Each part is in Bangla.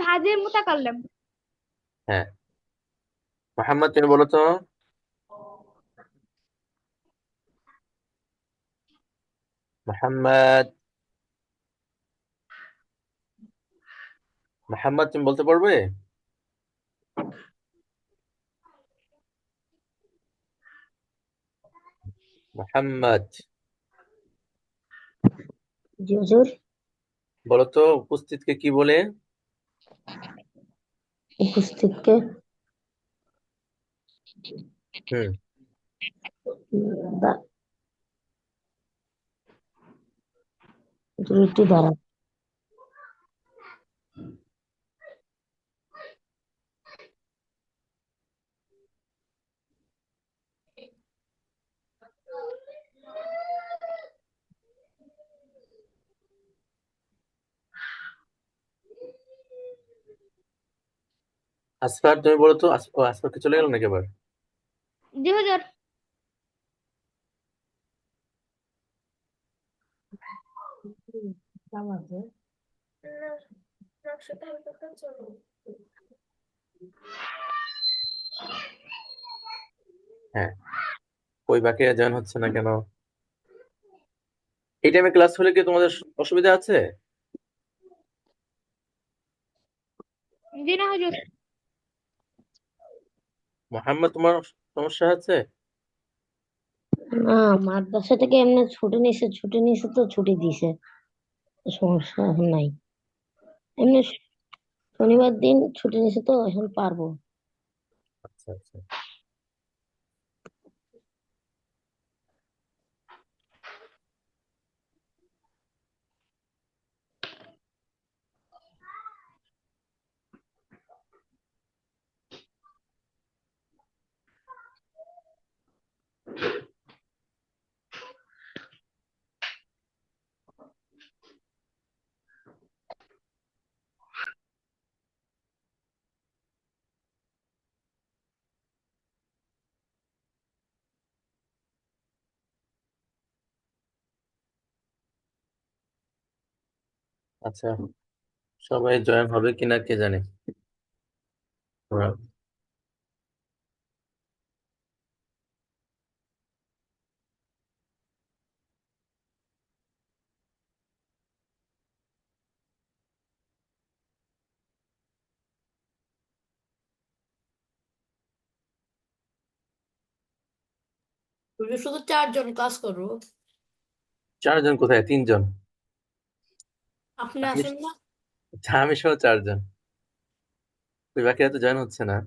হাজির মুতাকাল্লিম। হ্যাঁ। মোহাম্মদ, তুমি বলো তো। মোহাম্মদ, মোহাম্মদ তুমি বলতে পারবে? মোহাম্মদ, জি হুজুর। বলো তো উপস্থিতকে কি বলে? উপস্থিতকে হুম। দা- রুটি দ্বারা। আসফার, তুমি বলো তো। আসফার কি চলে গেল নাকি এবার? জি হুজুর। হ্যাঁ। ওই বাকিরা জয়েন হচ্ছে না কেন? এই টাইমে ক্লাস হলে কি তোমাদের অসুবিধা আছে? জি না হুজুর। মোহাম্মদ, তোমার সমস্যা আছে? না, মাদ্রাসা থেকে এমনি ছুটি নিছে তো ছুটি দিছে। সমস্যা এখন নাই। এমনি শনিবার দিন ছুটি নিছে তো এখন পারবো। আচ্ছা, আচ্ছা। আচ্ছা, সবাই জয়েন হবে কিনা কে জানে। ওরা- শুধু 4 জন ক্লাস করবো। 4 জন কোথায়? 3 জন। আপনি আমি আসেন না? আমি সহ 4 জন। ওই বাকিরা তো জয়েন হচ্ছে না।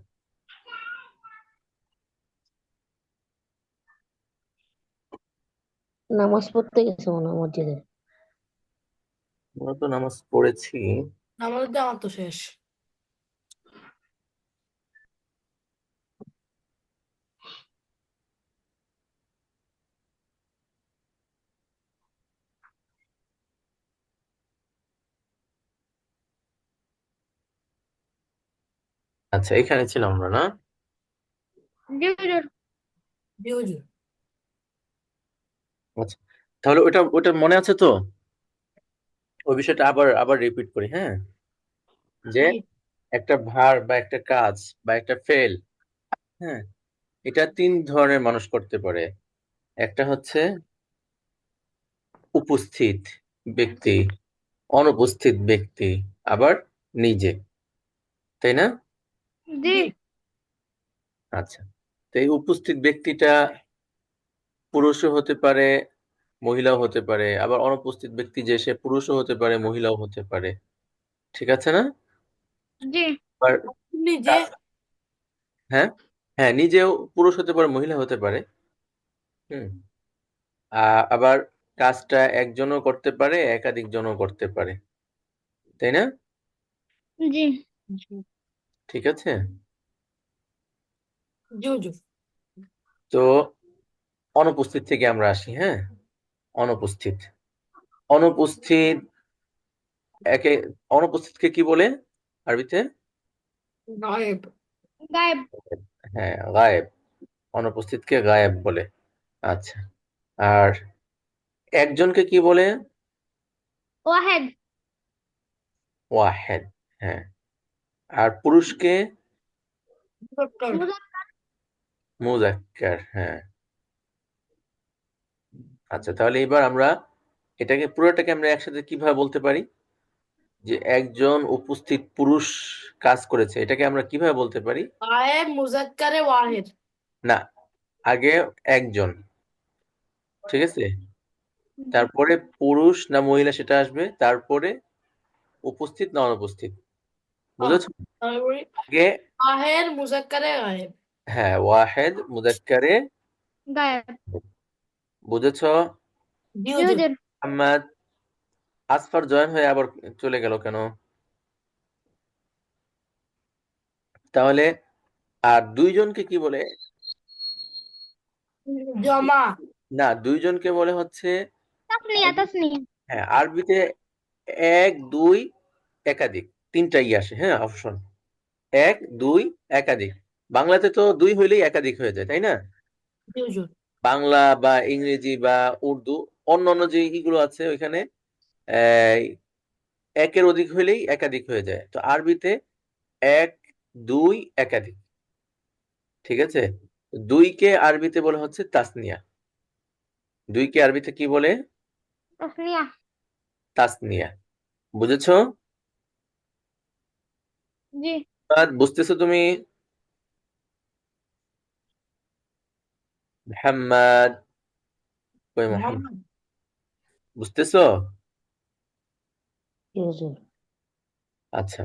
নামাজ পড়তে গেছে মনে হয় মসজিদে। আমরা তো নামাজ পড়েছি। আমাদের তো আমার তো শেষ। আচ্ছা, এখানে ছিলাম আমরা, না? জি হুজুর। জি হুজুর। আচ্ছা, তাহলে ওটা ওটা মনে আছে তো? ওই বিষয়টা আবার আবার রিপিট করি, হ্যাঁ? যে জি একটা ভার বা একটা কাজ বা একটা ফেল, হ্যাঁ, এটা 3 ধরনের মানুষ করতে পারে। একটা হচ্ছে উপস্থিত ব্যক্তি, অনুপস্থিত ব্যক্তি, আবার নিজে, তাই না? জি জি আচ্ছা, তো এই উপস্থিত ব্যক্তিটা পুরুষও হতে পারে, মহিলাও হতে পারে, আবার অনুপস্থিত ব্যক্তি যে সে পুরুষও হতে পারে, মহিলাও হতে পারে। ঠিক আছে না? জি আবার নিজে। কা- হ্যাঁ, হ্যাঁ, নিজেও পুরুষ হতে পারে, মহিলা হতে পারে। হুম। আবার কাজটা একজনও করতে পারে, একাধিক জনও করতে পারে, তাই না? জি ঠিক আছে। জি হুজুর। তো অনুপস্থিত থেকে আমরা আসি, হ্যাঁ। অনুপস্থিত, অনুপস্থিত, একে অনুপস্থিতকে কি বলে আরবিতে? গায়েব। গায়েব। হ্যাঁ, গায়েব। অনুপস্থিতকে গায়েব বলে। আচ্ছা, আর একজনকে কি বলে? ওয়াহেদ। ওয়াহেদ। হ্যাঁ, আর পুরুষকে মুজাক্কার। মুজাক্কার মুজাক্কার। হ্যাঁ, আচ্ছা, তাহলে এবার আমরা পুরোটাকে আমরা একসাথে কিভাবে বলতে পারি যে একজন উপস্থিত পুরুষ কাজ করেছে, এটাকে আমরা কিভাবে বলতে পারি? গায়েব মুজাক্কারে ওয়াহিদ। না, আগে একজন, ঠিক আছে, জি তারপরে পুরুষ না মহিলা সেটা আসবে, তারপরে উপস্থিত না অনুপস্থিত, বুঝেছো? তারপরে আগে, গাহের মুজাক্কারে গায়েব। হ্যাঁ, ওয়াহেদ মুজাক্কারে, গায়েব। বুঝেছো? জি জি হুজুর। হুজুর। মোহাম্মদ আসফার জয়েন হয়ে আবার চলে গেল কেন? তাহলে আর দুইজনকে কি বলে? জমা। না, দুইজনকে বলে হচ্ছে, তাসনিয়া তাসনিয়া। হ্যাঁ, আরবিতে এক দুই একাধিক, তিনটাই আসে, হ্যাঁ, অপশন এক দুই একাধিক। বাংলাতে তো দুই হইলেই একাধিক হয়ে যায়, তাই না? জি হুজুর। বাংলা বা ইংরেজি বা উর্দু, অন্যান্য যে ইগুলো আছে ওইখানে আহ, একের অধিক হইলেই একাধিক হয়ে যায়। তো আরবিতে এক দুই একাধিক, ঠিক আছে। দুইকে আরবিতে বলে হচ্ছে তাসনিয়া। দুইকে আরবিতে কি বলে? তাসনিয়া। তাসনিয়া, বুঝেছো? জি আর বুঝতেছো তুমি? মোহাম্মদ, কই মোহাম্মদ, মোহাম্মদ। বুঝতেছো? জি হুজুর। আচ্ছা,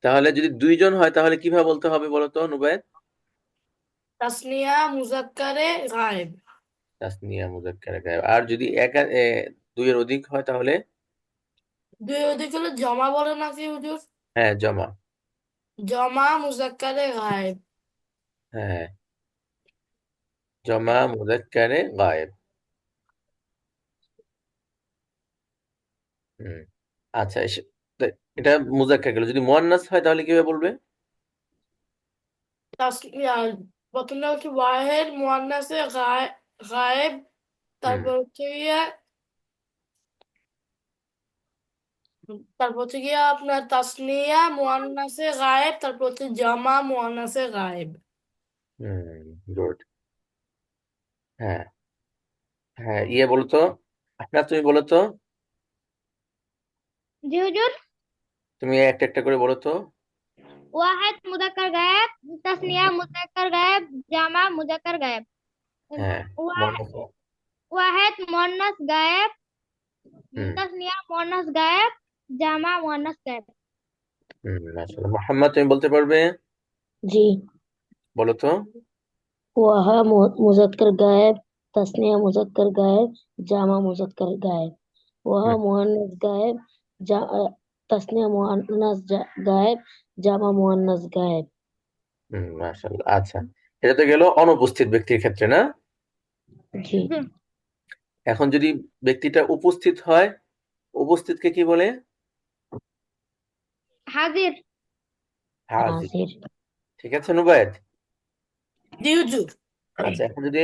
তাহলে যদি দুইজন হয় তাহলে কিভাবে বলতে হবে বলো তো নুবায়েত? তাসনিয়া মুজাক্কারে গায়েব। তাসনিয়া মুজাক্কার গায়েব। আর যদি দুইয়ের অধিক হয় তাহলে? দুই অধিক হলে জমা বলে নাকি হুজুর? হ্যাঁ, জমা। জমা মুজাক্কারে গায়েব। হ্যাঁ, জমা মুজাক্কারে গায়েব। হুম, আচ্ছা, তো এটা মুজাক্কার গেল। যদি মুয়ান্নাস হয় তাহলে কিভাবে বলবে? তাসনিয়া প্রথমে হচ্ছে ওয়াহেদ মুয়ান্নাসে গায়েব। হুম, তারপর হচ্ছে গিয়ে আপনার তাসনিয়া মুয়ান্নাসে গায়েব, তারপর হচ্ছে জামা মুয়ান্নাসে গায়েব। হুম, গুড। হ্যাঁ, হ্যাঁ, বলো তো, আপনার, তুমি বলো তো, জি হুজুর। তুমি একটা একটা করে বলো তো। ওয়াহিদ মুজাক্কার গায়েব, তাসনিয়া মুজাক্কার গায়েব, জামা মুজাক্কার গায়েব। হ্যাঁ, ওয়াহিদ মুয়ান্নাস। ওয়াহিদ মুয়ান্নাস গায়েব, হুম, তাসনিয়া মুয়ান্নাস গায়েব, জামা মুয়ান্নাস গায়েব। মাশাআল্লাহ। মোহাম্মদ, তুমি বলতে পারবে? জি। বলো তো। ওয়াহা মুজাক্কার গায়েব, তাসনিয়া মুজাক্কার গায়েব, জামা মুজাক্কার গায়েব। ওয়াহা হুম, মুয়ান্নাস গায়েব, তাসনিয়া মুয়ান্নাস গায়েব, জামা মুয়ান্নাস গায়েব। মাশাআল্লাহ। আচ্ছা, এটা তো গেল অনুপস্থিত ব্যক্তির ক্ষেত্রে, না? জি। জি। এখন যদি ব্যক্তিটা উপস্থিত হয়, উপস্থিতকে কি বলে? হাজির। হাজির। হাজির। ঠিক আছে নুবায়েত? জি হুজুর। আচ্ছা, এখন যদি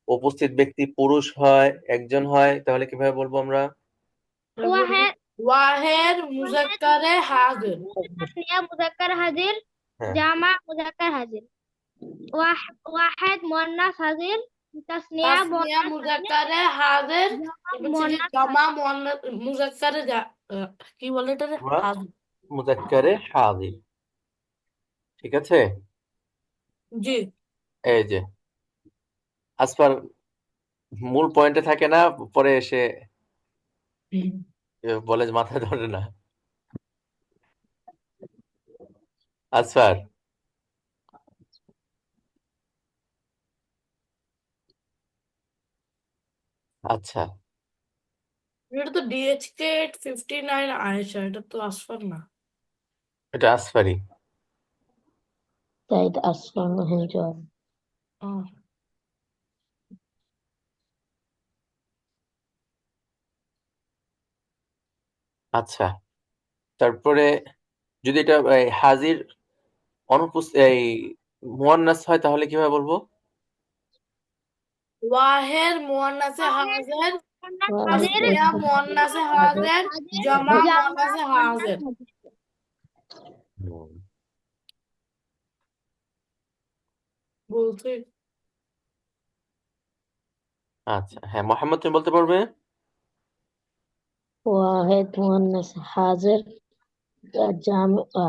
উপস্থিত ব্যক্তি পুরুষ হয়, একজন হয়, তাহলে কিভাবে বলবো আমরা? তারপরে ওয়াহিদ ওয়াহেদ ওয়াহিদ মুজাক্কারে হাজির। তাসনিয়া মুজাক্কার হাজির, হ্যাঁ, জামা মুজাক্কার হাজির। ওয়াহিদ মুয়ান্নাস হাজির, তাসনিয়া তাসনিয়া মুয়ান্নাস হাজির, মুজাক্কারে হাজির। জামা এবার হচ্ছে গিয়ে মুয়ান্নাস জামা হাজির। মুজাক্কারে কি বলে এটা রে? আমরা হাজির। মুজাক্কারে হাজির, ঠিক আছে। জি। এই যে আসফার মূল পয়েন্টে থাকে না, পরে এসে বলে যে মাথা ধরে না। আসফার, আচ্ছা, এটা তো ডিএচকে 59 আয়েশা, এটা তো আসফার না। এটা আসফারি। তাই আসমান জল। ও, আচ্ছা, তারপরে যদি এটা হাজির এই মুয়ান্নাস হয় তাহলে কিভাবে বলবো? ওয়াহেদ মুয়ান্নাসে ওয়াহিদ হাজির, মুয়ান্নাস হাজির, তাসনিয়া মুয়ান্নাসে হাজির। হাজির, হাজির, জামা জামা মুয়ান্নাসে মুয়ান্নাস হাজির। হাজির। হুম, বলছি আচ্ছা, হ্যাঁ, মোহাম্মদ তুমি বলতে পারবে? ওয়াহেদ মুয়ান্নাস হাজির জামা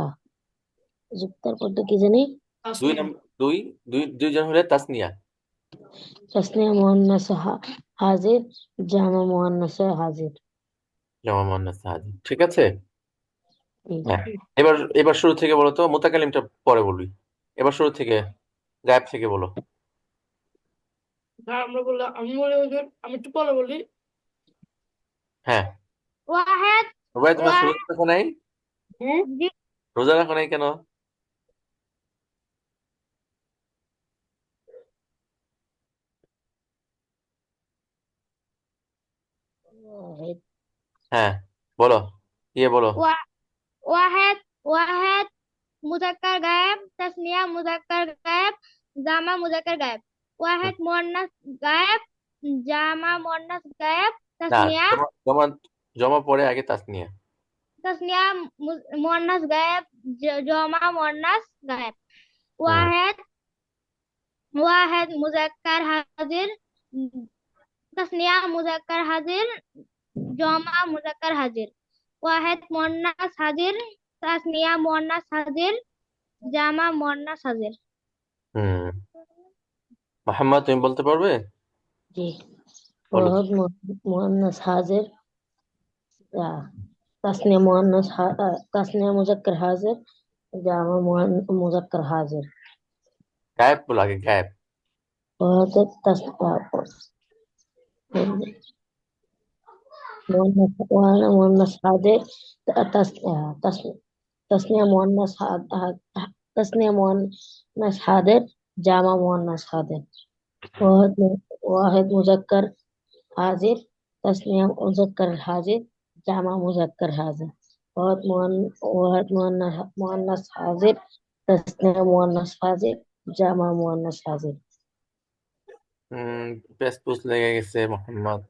যুক্তার পদ্ধতি কি জানি? দুই তাসনিয়া। নাম দুই দুই দুইজন হলে তাসনিয়া। তাসনিয়া মুয়ান্নাস হাজির জামা মুয়ান্নাস হাজির। জমা মুয়ান্নাস সাহায্য, ঠিক আছে। জি। হ্যাঁ, এবার এবার শুরু থেকে বলো তো, মুতাকাল্লিমটা পরে বলবি। এবার শুরু থেকে, গায়েব থেকে বলো। আর আমরা বললাম, আমি বলি আমি একটু পরে বলি। হ্যাঁ, ওয়াহেদ ভাই তোমার ওয়াহেদ রোজা রাখো নাই? হুম। জি রোজা রাখো নাই কেন? ওয়াহেদ হ্যাঁ, বলো, বলো। ওয়া- ওয়াহেদ ওয়াহেদ মুজাক্কার গায়েব, তাসনিয়া মুজাক্কার গায়েব, জামা মুজাক্কার গায়েব। হুম, ওয়াহেদ মুয়ান্নাস গায়েব, জামা মুয়ান্নাস গায়েব, না, তাসনিয়া জমা জমা জমা পরে আগে তাসনিয়া। তাসনিয়া মুয়ান্নাস গায়েব, জমা মুয়ান্নাস গায়েব। হুম, ওয়াহেদ ওয়াহেদ মুজাক্কার হাজির, তাসনিয়া মুজাক্কার হাজির, জমা মুজাক্কার হাজির। ওয়াহেদ মুয়ান্নাস হাজির, তাসনিয়া মুয়ান্নাস হাজির, জামা মুয়ান্নাস হাজির। হুম, মোহাম্মদ তুমি বলতে পারবে? জি। বলো। ওয়াহেদ মুয়ান্নাস হাজির তাসনিয়া মুয়ান্নাস তাসনিয়া মুজাক্কার হাজির জামা মুজাক্কার হাজির। গায়েব বলো আগে, গায়েব। ওয়াহেদ মুয়ান্নাস হাজির তাসনিয়া মুয়ান্নাস তাসনিয়া মুয়ান্নাস হাজির জামা মুয়ান্নাস হাজির। ওয়াহেদ ওয়াহেদ মুজাক্কার হাজির তাসনিয়া মুজাক্কার হাজির জামা মুজাক্কার হাজির। ওয়াহেদ মুয়ান্নাস হাজির তাসনিয়া মুয়ান্নাস হাজির জামা মুয়ান্নাস হাজির। হম, পেস পুস লেগে গেছে মোহাম্মদ।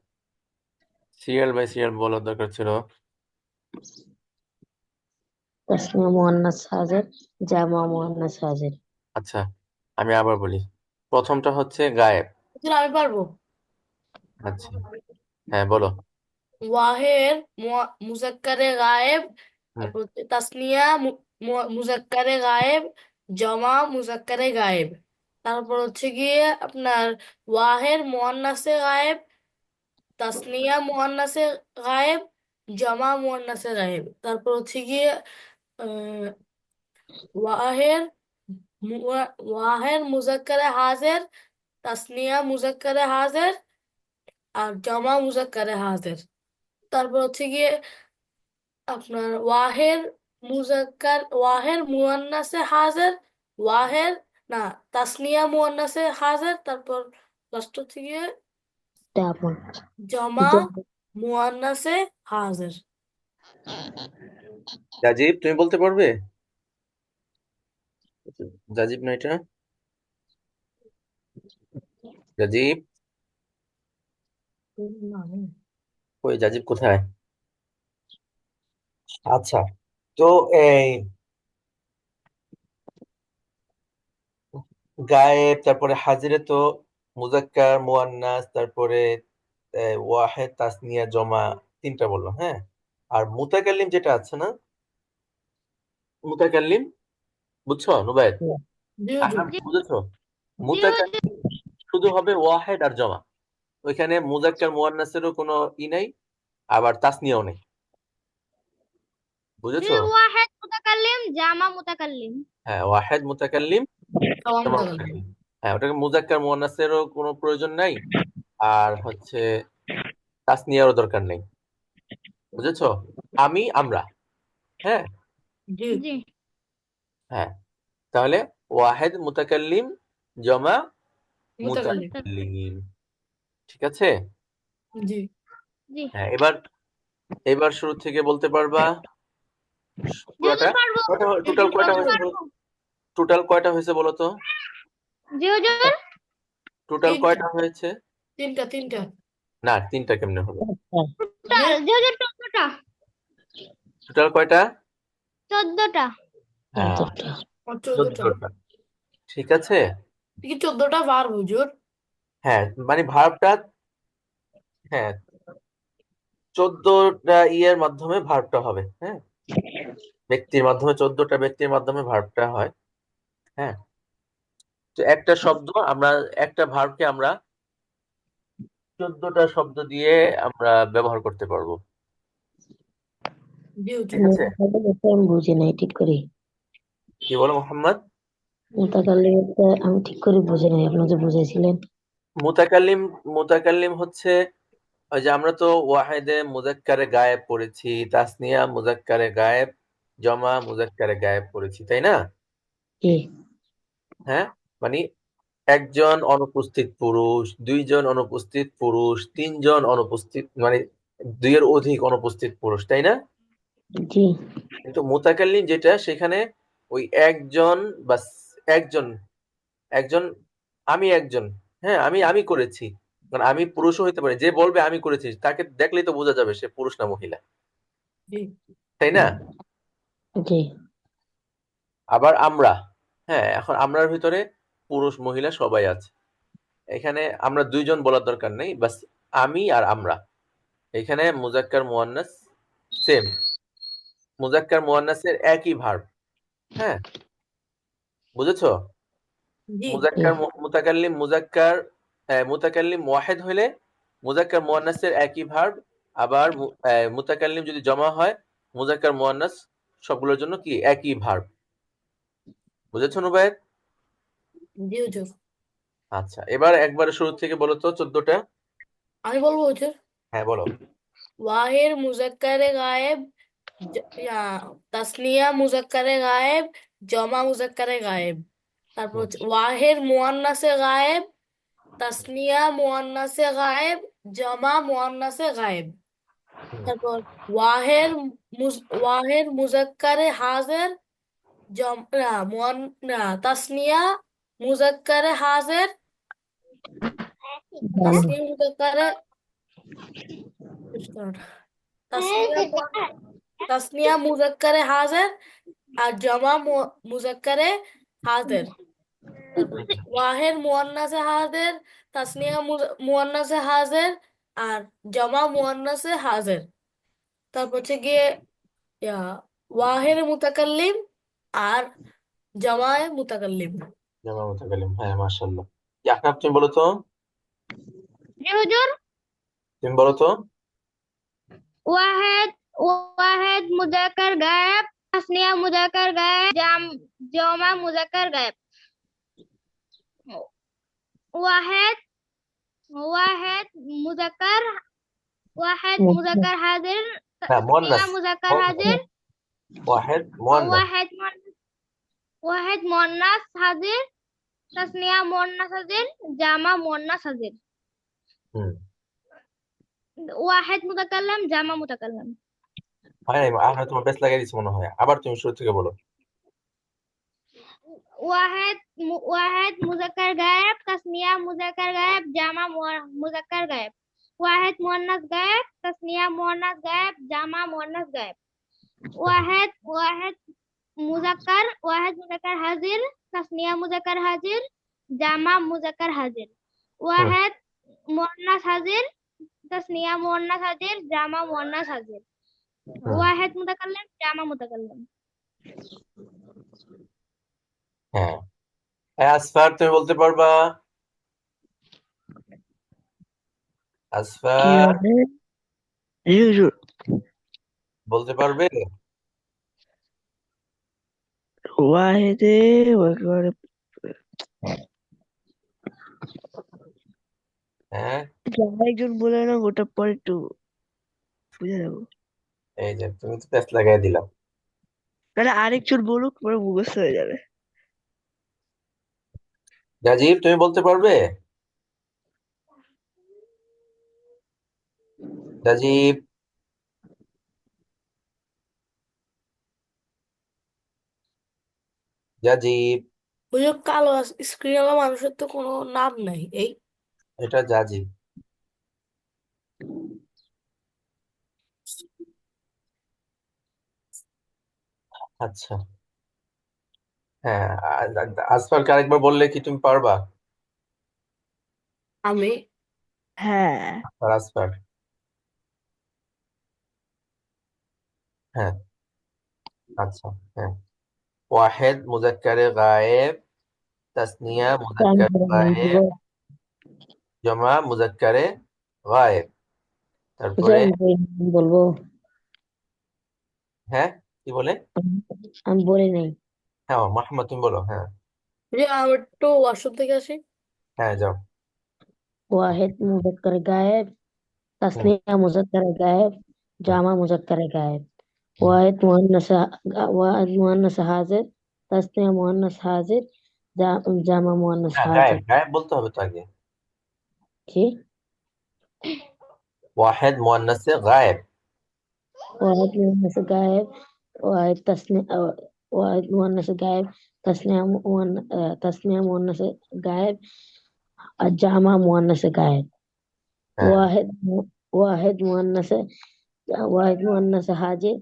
সিরিয়াল বাই সিরিয়াল বলার দরকার ছিল। তাসনিয়া মুয়ান্নাস হাজির জামা মুয়ান্নাস হাজির। আচ্ছা, আমি আবার বলি। প্রথমটা হচ্ছে গায়েব। হুজুর, আমি পারবো। আচ্ছা, হ্যাঁ, বলো। ওয়াহেদ মুজাক্কারে গায়েব, হুম, তারপর হচ্ছে তাসনিয়া মুজাক্কারে গায়েব, জমা মুজাক্কারে গায়েব। তারপর হচ্ছে গিয়ে আপনার ওয়াহেদ মুয়ান্নাসে গায়েব, তাসনিয়া মুয়ান্নাসে গায়েব, জমা মুয়ান্নাসে গায়েব। তারপর হচ্ছে গিয়ে আহ, ওয়াহেদ ওয়াহেদ মুজাক্কারে হাজের, তাসনিয়া মুজাক্কারে হাজের, আর জমা মুজাক্কারে হাজের। তারপর হচ্ছে গিয়ে আপনার ওয়াহের মুয়ান্নাসে হাজের, ওয়াহের না, তাসনিয়া মুয়ান্নাসে হাজের। তারপর লাস্ট হচ্ছে গিয়ে তারপর জমা মুয়ান্নাসে হাজের। রাজীব তুমি বলতে পারবে? রাজীব না এটা? রাজীব, ওই রাজীব কোথায়? আচ্ছা, তো এই গায়েব, তারপরে হাজিরে তো মুজাক্কার মুয়ান্নাস, তারপরে ওয়াহেদ তাসনিয়া জমা, তিনটা বললাম, হ্যাঁ। আর মুতাকাল্লিম যেটা আছে না, মুতাকাল্লিম, বুঝছো নুবাইর? জি হুজুর। জি বুঝেছো? জি হুজুর। মুতাকাল্লিম শুধু হবে ওয়াহেদ আর জমা। ওইখানে মুজাক্কার মুয়ান্নাসেরও কোনো ই নাই, আবার তাসনিয়াও নেই। জি বুঝেছো? ওয়াহেদ মুতাকাল্লিম, জামা মুতাকাল্লিম। হ্যাঁ, ওয়াহেদ মুতাকাল্লিম, জমা জমা মুতাকাল্লিম। মুতাকাল্লিম। হ্যাঁ, ওটাকে মুজাক্কার মুয়ান্নাসেরও কোনো প্রয়োজন নাই, আর হচ্ছে তাসনিয়ারও দরকার নেই। বুঝেছো? আমি, আমরা। হ্যাঁ, জি। জি হ্যাঁ, তাহলে ওয়াহেদ মুতাকাল্লিম জমা মুতাকাল্লিম। মুতাকাল্লিম, ঠিক আছে। জি। জি হ্যাঁ, এবার এবার শুরু থেকে বলতে পারবা জি পুরাটা? হুজুর পারবো। টোটাল জি কয়টা হুজুর হয়েছে পারবো। টোটাল কয়টা হয়েছে বলো তো? জি হুজুর। টোটাল তিনটা কয়টা হয়েছে? তিনটা তিনটা। না, তিনটা কেমনে হবে? টোটাল জি হুজুর 14টা। টোটাল কয়টা? 14টা। হ্যাঁ, 14টা। 14টা। 14টা। ঠিক আছে। কি 14টা ভার্ব হুজুর? হ্যাঁ, মানে ভার্বটা, হ্যাঁ, 14টা ইয়ের মাধ্যমে ভার্বটা হবে। হ্যাঁ, ব্যক্তির মাধ্যমে, 14টা ব্যক্তির মাধ্যমে ভার্বটা হয়। হ্যাঁ, তো একটা শব্দ আমরা, একটা ভার্বকে আমরা 14টা শব্দ দিয়ে আমরা ব্যবহার করতে পারবো। জি ঠিক হুজুর। আছে। আমি বুঝি নাই ঠিক করে। কি বলো মোহাম্মদ? মুতাকাল্লিমটা আমি ঠিক করে বুঝি নাই, আপনি যে বুঝাইছিলেন। মুতাকাল্লিম, মুতাকাল্লিম হচ্ছে ওই যে আমরা তো ওয়াহেদে মুজাক্কারে গায়েব পড়েছি, তাসনিয়া মুজাক্কারে গায়েব, জমা মুজাক্কারে গায়েব পড়েছি, তাই না? জি হ্যাঁ, মানে একজন অনুপস্থিত পুরুষ, দুইজন অনুপস্থিত পুরুষ, তিনজন অনুপস্থিত, মানে দুইয়ের অধিক অনুপস্থিত পুরুষ, তাই না? জি কিন্তু মুতাকাল্লিম যেটা, সেখানে ওই একজন বা একজন, একজন, আমি একজন, হ্যাঁ, আমি আমি করেছি, কারণ আমি পুরুষও হইতে পারি, যে বলবে আমি করেছি তাকে দেখলেই তো বোঝা যাবে সে পুরুষ না মহিলা, জি তাই না? জি আবার আমরা, হ্যাঁ, এখন আমরার ভিতরে পুরুষ মহিলা সবাই আছে, এখানে আমরা দুইজন বলার দরকার নেই, বাস আমি আর আমরা। এখানে মুজাক্কার মুয়ান্নাস সেম, মুজাক্কার মুয়ান্নাসের একই ভার্ব। হ্যাঁ, বুঝেছো? জি জি মুজাক্কার মুতাকাল্লিম মুজাক্কার, মুতাকাল্লিম ওয়াহেদ হইলে মুজাক্কার মুয়ান্নাসের একই ভার্ব। আবার মুতাকাল্লিম যদি জমা হয়, মুজাক্কার মুয়ান্নাস সবগুলোর জন্য কি একই ভার্ব। বুঝেছো নুবায়েত? জি হুজুর। আচ্ছা, এবার একবারে শুরু থেকে বলো তো 14টা। আমি বলবো হুজুর। হ্যাঁ, বলো। वाहिर मुजक्कर गायब, या তাসনিয়া মুজাক্কারে গায়েব, জমা মুজাক্কারে গায়েব। তারপর হুম, হচ্ছে ওয়াহের মুয়ান্নাসে গায়েব, তাসনিয়া মুয়ান্নাসে গায়েব, জমা মুয়ান্নাসে গায়েব। হুম, তারপর ওয়াহের মুজাক্কারে হাজির, জম না মুয়ান না তাসনিয়া মুজাক্কারে হাজির, জানো। তাসনিয়া মুজাক্কারে তাসনিয়া তাসনিয়া মুজাক্কারে হাজির, আর জমা মুজাক্কারে হাজির। তারপর হচ্ছে ওয়াহের মুয়ান্নাসে হাজির, তাসনিয়া মুয়ান্নাসে হাজির, আর জমা মুয়ান্নাসে হাজির। তারপর হচ্ছে গিয়ে ইয়া, ওয়াহের মুতাকাল্লিম আর জামায়ে মুতাকাল্লিম। জামা মুতাকাল্লিম, হ্যাঁ, মাশাআল্লাহ। ইয়াহনাব, তুমি বলো তো, জি হুজুর। তুমি বলো তো। वाहिद वाहिद मुजक्कर गायब, तस्निया मुजक्कर गायब, जमा मुजक्कर गायब। वाहिद वाहिद मुजक्कर वाहिद मुजक्कर हाजिर, না, तस्निया মুয়ান্নাস, मुजक्कर মুয়ান্নাস, हाजिर, ওয়াহেদ মুয়ান্নাস। वाहिद मुअन्नस हाजिर, तस्निया मुअन्नस हाजिर, जामा मुअन्नस हाजिर। হুম, वाहिद मुतकल्लम, जामा मुतकल्लम। হয় নাই, আর তোমার বেশ লাগাই দিচ্ছে মনে হয়, আবার তুমি শুরু থেকে বলো। वाहिद मुजक्कर गायब, तस्निया मुजक्कर गायब, जामा मुजक्कर गायब। वाहिद मुअन्नस गायब, तस्निया मुअन्नस गायब, जामा मुअन्नस गायब। वाहिद वाहिद मुजक्कर हाजिर, तस्निया मुजक्कर हाजिर, जामा मुजक्कर हाजिर। হুম, वाहिद मुअन्नस हाजिर, तस्निया मुअन्नस हाजिर, जामा मुअन्नस हाजिर। হুম, वाहिद मुतकल्लिम, जामा मुतकल्लिम। হ্যাঁ। আসফার, তুমি বলতে পারবা? কি আসফার, হবে? জি হুজুর। বলতে পারবে? ওয়াহেদে একবারে হ্যাঁ, একজন বলে না, ওটা পরে একটু বুঝে যাবো। এই যে তুমি তো প্যাচ লাগাই দিলাম। তাহলে আরেকজন বলুক, পরে মুখস্থ হয়ে যাবে। রাজীব, তুমি বলতে পারবে? রাজীব, রাজীব, ওই যে কালো স্ক্রিনওয়ালা মানুষের তো কোনো নাম নাই এই। এটা রাজীব। আচ্ছা, হ্যাঁ, আসফারকে আরেকবার বললে কি তুমি পারবা? আমি হ্যাঁ, আসফার, হ্যাঁ, আচ্ছা, হ্যাঁ। ওয়াহেদ মুজাক্কারে গায়েব, তাসনিয়া আচ্ছা, আমি মুজাক্কারে বলে গায়েব, বলবো। জমা মুজাক্কারে গায়েব। আচ্ছা, তারপরে আমি বলবো। হ্যাঁ, কি বলে? আমি আমি বলি নাই। হ্যাঁ, মাহমুদ তুমি বলো। হ্যাঁ, যে আমি একটু ওয়াশরুম থেকে আসি। হ্যাঁ, যাও। वाहिद मुजक्कर गायब, হুম, तस्नीया मुजक्कर गायब, হুম, जामा मुजक्कर गायब। হুম। वाहिद मुअन्नस हाजिर, तस्नीया मुअन्नस हाजिर, जामा मुअन्नस হ্যাঁ, গায়েব हाजिर। গায়েব বলতে হবে তো আগে। जी। ওয়াহেদ মুয়ান্নাসে গায়েব। वाहिद मुअन्नस गायब, वाहिद तस्नीया वाहिद मुअन्नस गायब, तस्नीया मुअन्नस गायब, जामा मुअन्नस गायब। হ্যাঁ, वाहिद वाहिद मुअन्नस वाहिद मुअन्नस हाजिर,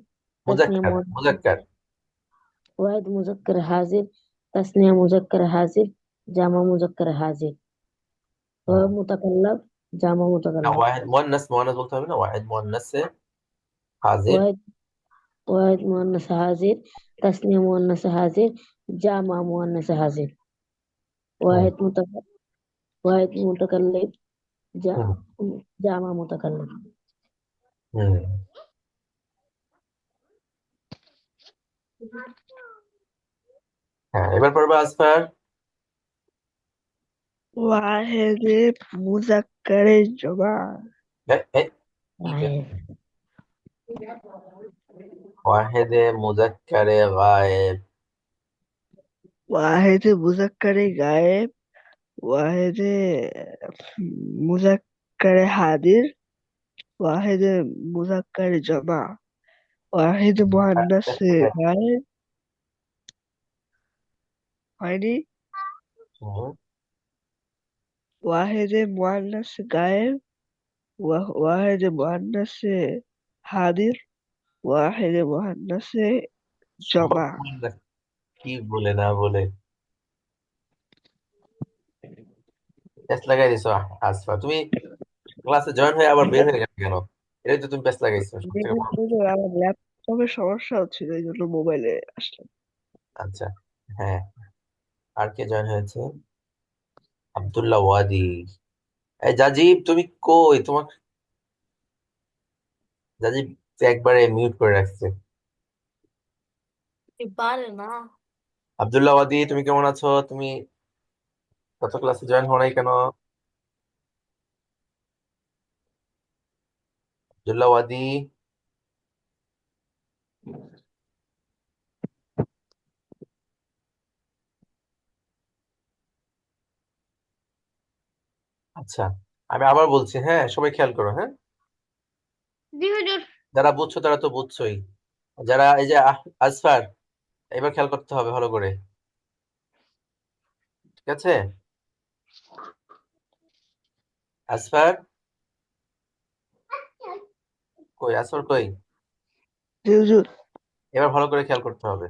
तस्नीया মুজাক্কার মুজাক্কার। मुअन्नस वाहिद मुजक्कर हाजिर, तस्नीया मुजक्कर हाजिर, जामा मुजक्कर हाजिर। হুম। मुतकल्लब, जामा না, मुतकल्लब। ওয়াহেদ মুয়ান্নাস মুয়ান্নাস বলতে হবে না, ওয়াহেদ মুয়ান্নাসে হাজির। वाहिद वाहिद मुअन्नस हाजिर, तस्नीया मुअन्नस हाजिर, जामा मुअन्नस हाजिर। হুম, वाहिद मुतक वाहिद मुतकल्लिब, जा, হুম, जामा मुतकल्लिब। হুম। হ্যাঁ, এবার পড়বে আসফার। वाहिद मुजक्कर जमा, কি বে? वाहिद ওয়াহেদে মুজাক্কারে গায়েব। वाहिद मुजक्कर गायब, वाहिद मुजक्कर हाजिर, वाहिद मुजक्कर जमा, वाहिद मुअन्नस गायब হয়নি, হুম, वाहिद मुअन्नस गायब, वाहिद मुअन्नस हाजिर, वाहिद मुअन्नस जमा। মুয়ান্নাস। কি বলে না বলে প্যাচ লাগাই দিছো। আসফা, তুমি ক্লাসে জয়েন হয়ে আবার বের হয়ে গেলে কেন? এটাই তো তুমি প্যাচ লাগাইছো সব থেকে বড়। আমার ল্যাপটপের সমস্যা হচ্ছিল এই জন্য মোবাইলে আসলাম। আচ্ছা, হ্যাঁ। আর কে জয়েন হয়েছে? আব্দুল্লাহ ওয়াদি। এই জাজিব, তুমি কই? তোমার জাজিব তো একবারে মিউট করে রাখছে। পারে না। আব্দুল্লাহ ওয়াদি, তুমি কেমন আছো? তুমি গত ক্লাসে জয়েন হও নাই কেন? আব্দুল্লাহ ওয়াদি। আচ্ছা, আমি আবার বলছি, হ্যাঁ, সবাই খেয়াল করো। হ্যাঁ, জি হুজুর। যারা বুঝছো তারা তো বুঝছোই। যারা এই যে আসফার, এবার খেয়াল করতে হবে ভালো করে। ঠিক আছে? আসফার, কই আসফার কই? জি হুজুর। এবার ভালো করে খেয়াল করতে হবে।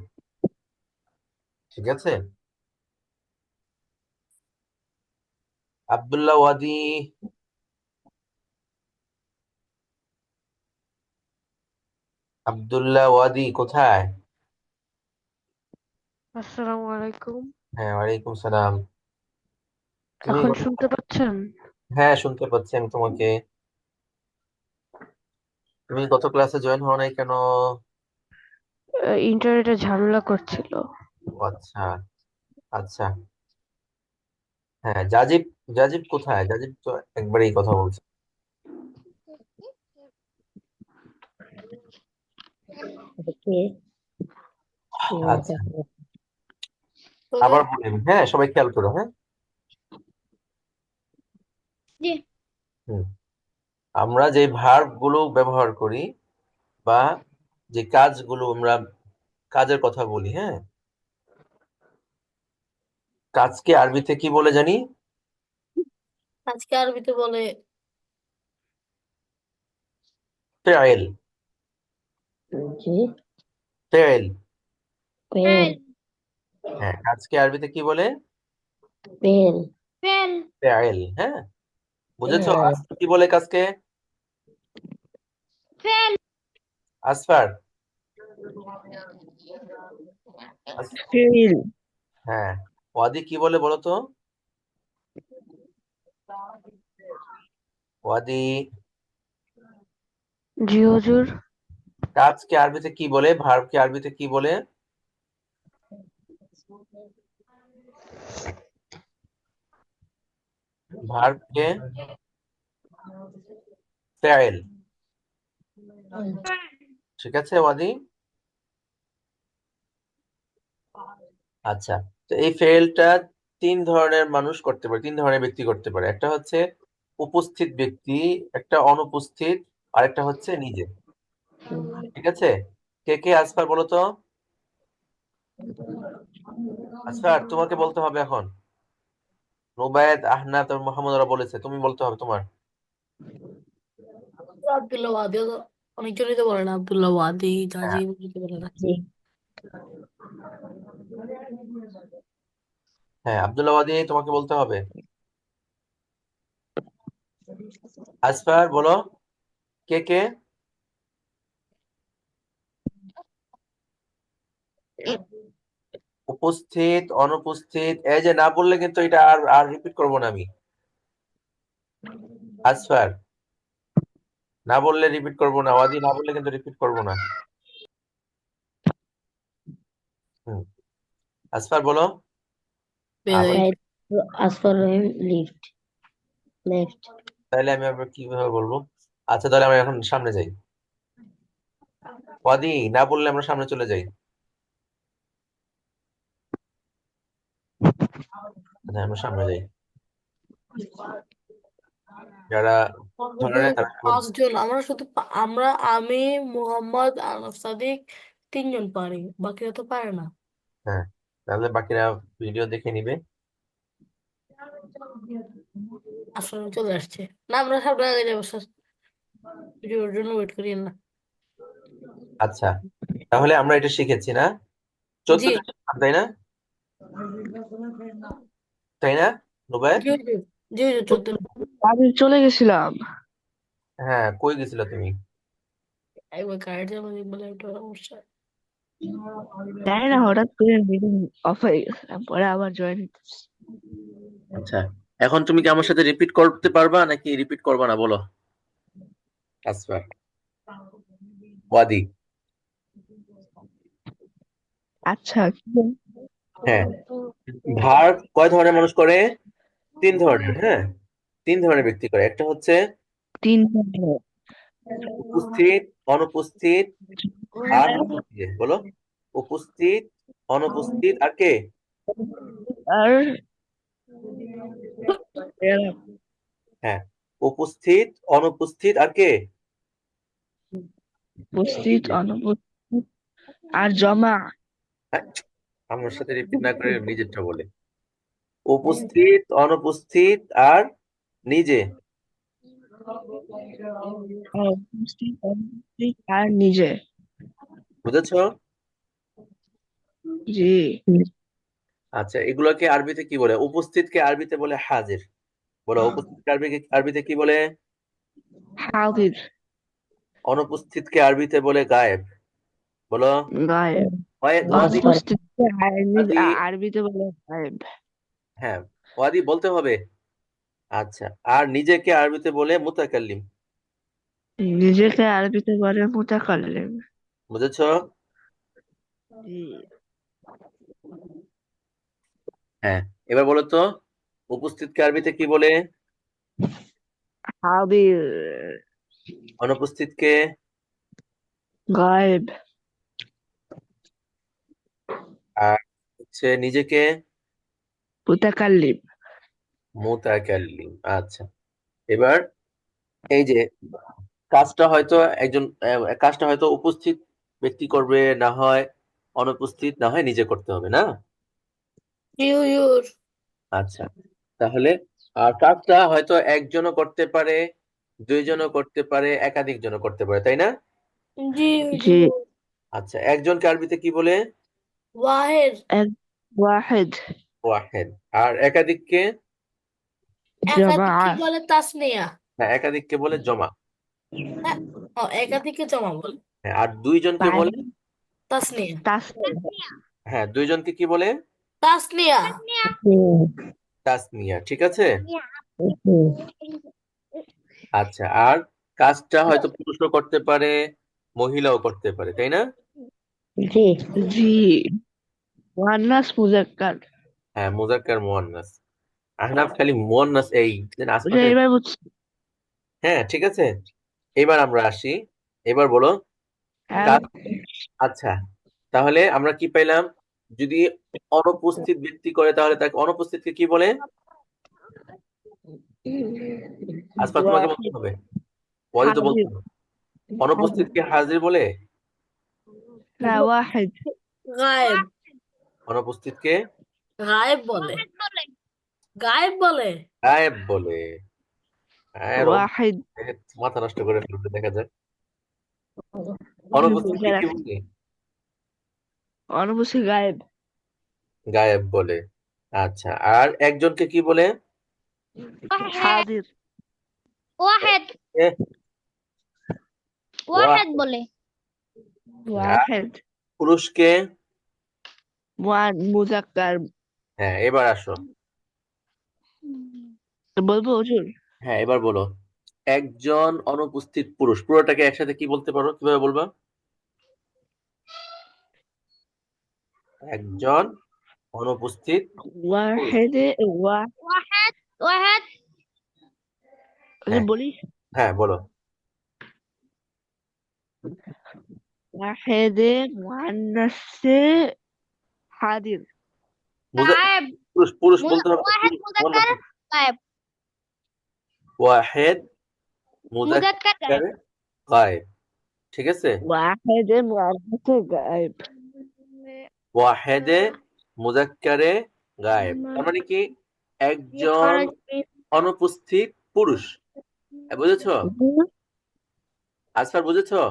ঠিক আছে? আব্দুল্লাহ ওয়াদি। আব্দুল্লাহ ওয়াদি কোথায়? আসসালামু আলাইকুম। হ্যাঁ, ওয়ালাইকুম সালাম। তুমি এখন শুনতে পাচ্ছেন? হ্যাঁ, শুনতে পাচ্ছি আমি তোমাকে। তুমি গত ক্লাসে জয়েন হও নাই কেন? ইন্টারনেটে ঝামেলা করছিল। ও আচ্ছা, আচ্ছা। হ্যাঁ, জাজিব, জাজিব কোথায়? জাজিব তো একবারেই কথা বলছে। के আচ্ছা, আবার বলি আমি, হ্যাঁ, সবাই খেয়াল করো। হ্যাঁ, জি। হুম। আমরা যে ভার্ব গুলো ব্যবহার করি বা যে কাজগুলো আমরা কাজের কথা বলি, হ্যাঁ, কাজকে আরবিতে কি বলে জানি? আজকে আরবিতে বলে ফেয়েল। जी। ফেয়েল। पेल। হ্যাঁ, কাজকে আরবিতে কি বলে? Fail fail fail. হ্যাঁ, বুঝেছো? ফেল আসফার কি বলে কাজকে? Fail ask for, fail. হ্যাঁ, ওয়াদি কি বলে বলো তো? ওয়াদি জি হুজুর। কাজকে আরবিতে কি বলে? ভার্বকে আরবিতে কি বলে? ভার্বকে ফেল। ঠিক আছে ওয়াদি? আচ্ছা, তো এই ফেলটা তিন ধরনের মানুষ করতে পারে, তিন ধরনের ব্যক্তি করতে পারে। একটা হচ্ছে উপস্থিত ব্যক্তি, একটা অনুপস্থিত, আর একটা হচ্ছে নিজে। ঠিক আছে, কে কে? আসফার বলো তো। আসফার, তোমাকে বলতে হবে এখন। রুবায়েত, আহনাত আর মোহাম্মদ ওরা বলেছে, তুমি বলতে হবে তোমার। আব্দুল্লাহ ওয়াদিও তো অনেকজনই তো বলে না, আব্দুল্লাহ ওয়াদি জাজি হ্যাঁ, বলতে বলে না। জি হ্যাঁ, আব্দুল্লাহ ওয়াদি তোমাকে বলতে হবে। আসফার বলো, কে কে? উপস্থিত, অনুপস্থিত, এই যে না বললে কিন্তু এটা আর আর রিপিট করবো না আমি। আসফার, না বললে রিপিট করবো না। ওয়াদি না বললে কিন্তু রিপিট করবো না। হুম, আসফার বলো। আবার বেদাই। রাইট আসফর রহিম লিফট লেফট তাহলে আমি আবার কিভাবে বলবো? আচ্ছা, তাহলে আমরা এখন সামনে যাই। ওয়াদি না বললে আমরা সামনে চলে যাই। আচ্ছা, আমরা সামনে যাই। যারা আমার ধরে মধ্যে নেয় তারা আবার। পাঁচজন, আমরা শুধু আমরা, আমি, মোহাম্মদ, আনস সাদিক, তিনজন পারি, বাকিরা তো পারে না। হ্যাঁ, তাহলে বাকিরা ভিডিও দেখে নিবে। আসলে চলে আসছে। না, আমরা সামনে আগে যাবো স্যার, ভিডিওর জন্য ওয়েট করি না। আচ্ছা, তাহলে আমরা এটা শিখেছি না? জি 14টা শিখলাম, তাই না? তাই না রুবায়েত? জি জি জি জি, 14। আমি চলে গেছিলাম। হ্যাঁ, কই গেছিল তুমি? একবার গাইড যাবো বলে একটা সমস্যা। জানি না, হঠাৎ করে মিটিং অফ হয়ে গেছে, পরে আবার জয়েন। আচ্ছা, এখন তুমি কি আমার সাথে রিপিট করতে পারবা নাকি রিপিট করবা না বলো? আসফার, ওয়াদি। আচ্ছা, হ্যাঁ, ভার্ব কয় ধরনের মানুষ করে? তিন ধরনের। হ্যাঁ, তিন ধরনের ব্যক্তি করে। একটা হচ্ছে তিন উপস্থিত, অনুপস্থিত, আর নিজে। বলো, উপস্থিত, অনুপস্থিত, আর কে? আর হ্যাঁ, উপস্থিত, অনুপস্থিত, আর কে? উপস্থিত, নিজে। অনুপস্থিত আর জমা। হ্যাঁ, আমার সাথে রিপিট না করে নিজেরটা বলে। উপস্থিত, অনুপস্থিত, আর নিজে। উপস্থিত, অনুপস্থিত আর নিজে। বুঝেছো? জি। আচ্ছা, এগুলোকে আরবিতে কি বলে? উপস্থিতকে আরবিতে বলে হাজির। বলো, উপস্থিতকে আরবিতে কি বলে? হাজির। অনুপস্থিতকে আরবিতে বলে গায়েব। বলো। গায়েব। ওয়াদি, আসফর অনুপস্থিত ওয়াদি। আরবিতে বলে গায়েব। হ্যাঁ, ওয়াদি বলতে হবে। আচ্ছা, আর নিজেকে আরবিতে বলে মুতাকাল্লিম। নিজেকে আরবিতে বলে মুতাকাল্লিম। বুঝেছো? জি। হ্যাঁ, এবার বলো তো, উপস্থিতকে আরবিতে কি বলে? হাজির। অনুপস্থিতকে? গায়েব। আর হচ্ছে নিজেকে? মুতাকাল্লিম। মুতাকাল্লিম। আচ্ছা, এবার এই যে কাজটা হয়তো উপস্থিত ব্যক্তি করবে, না হয় অনুপস্থিত, না হয় নিজে করতে হবে না? জি হুজুর। আচ্ছা, তাহলে আর কাজটা হয়তো একজনও করতে পারে, দুইজনও করতে পারে, একাধিক জনও করতে পারে, তাই না? জি জি। হুজুর। আচ্ছা, একজনকে আরবিতে কি বলে? ওয়াহেদ। واحد ওয়াহেদ। আর একাধিককে? একাধিককে جماعة বলে তাসনিয়া। হ্যাঁ, একাধিককে বলে জমা। হ্যাঁ, ও একাধিককে জমা বলে হ্যাঁ, আর দুইজনকে بعد বলে? তাসনিয়া। تسنية হ্যাঁ, দুইজনকে কি বলে? তাসনিয়া। তাসনিয়া। ঠিক আছে। আচ্ছা, আর কাজটা হয়তো পুরুষও করতে পারে, মহিলাও করতে পারে, তাই না? জি। جي مؤنث مذكر হ্যাঁ, মুজাক্কার মুয়ান্নাস। আহনাফ খালি মুয়ান্নাস এই যেন ওটা আসমানের। এবার বুঝছি। হ্যাঁ, ঠিক আছে। এবার আমরা আসি। এবার বলো আর কাজ। আচ্ছা, তাহলে আমরা কি পাইলাম? যদি অনুপস্থিত ব্যক্তি করে তাহলে তাকে অনুপস্থিতকে কি বলে? আজকাল তোমাকে বলতে واحد হবে, পরে তো বলতে حاضر হবে। حاضر অনুপস্থিতকে হাজির বলে? لا واحد গায়েব। অনুপস্থিতকে গায়েব বলে। গায়েব বলে। গায়েব বলে। হ্যাঁ, واحد মাথা নষ্ট করে ফেলতে দেখা যায়। অনুপস্থিতকে কি বলে? أنا بصي غايب গায়েব বলে। আচ্ছা, আর একজনকে কি বলে? واحد حاضر واحد এ, واحد বলে। আর واحد পুরুষকে? مذكر হ্যাঁ, এবার আসো। বলবো হুজুর হ্যাঁ, এবার বলো একজন অনুপস্থিত পুরুষ। পুরোটাকে একসাথে কি বলতে পারো, কিভাবে বলবা? একজন অনুপস্থিত পুরুষ। واحد واحد واحد হ্যাঁ, বলি হ্যাঁ, বলো। واحد مؤنث حاضر গায়েব। পুরুষ পুরুষ বলতে হবে তো, واحد পুরুষ মুজাক্কার গায়েব। ওয়াহেদ মুজাক্কার মুজাক্কার গায়েব। গায়েব। ঠিক আছে। واحد مؤنث غائب ওয়াহেদে মুজাক্কারে গায়েব, তার মানে কি? একজন অনুপস্থিত পুরুষ। বুঝেছো? আজকাল বুঝেছো?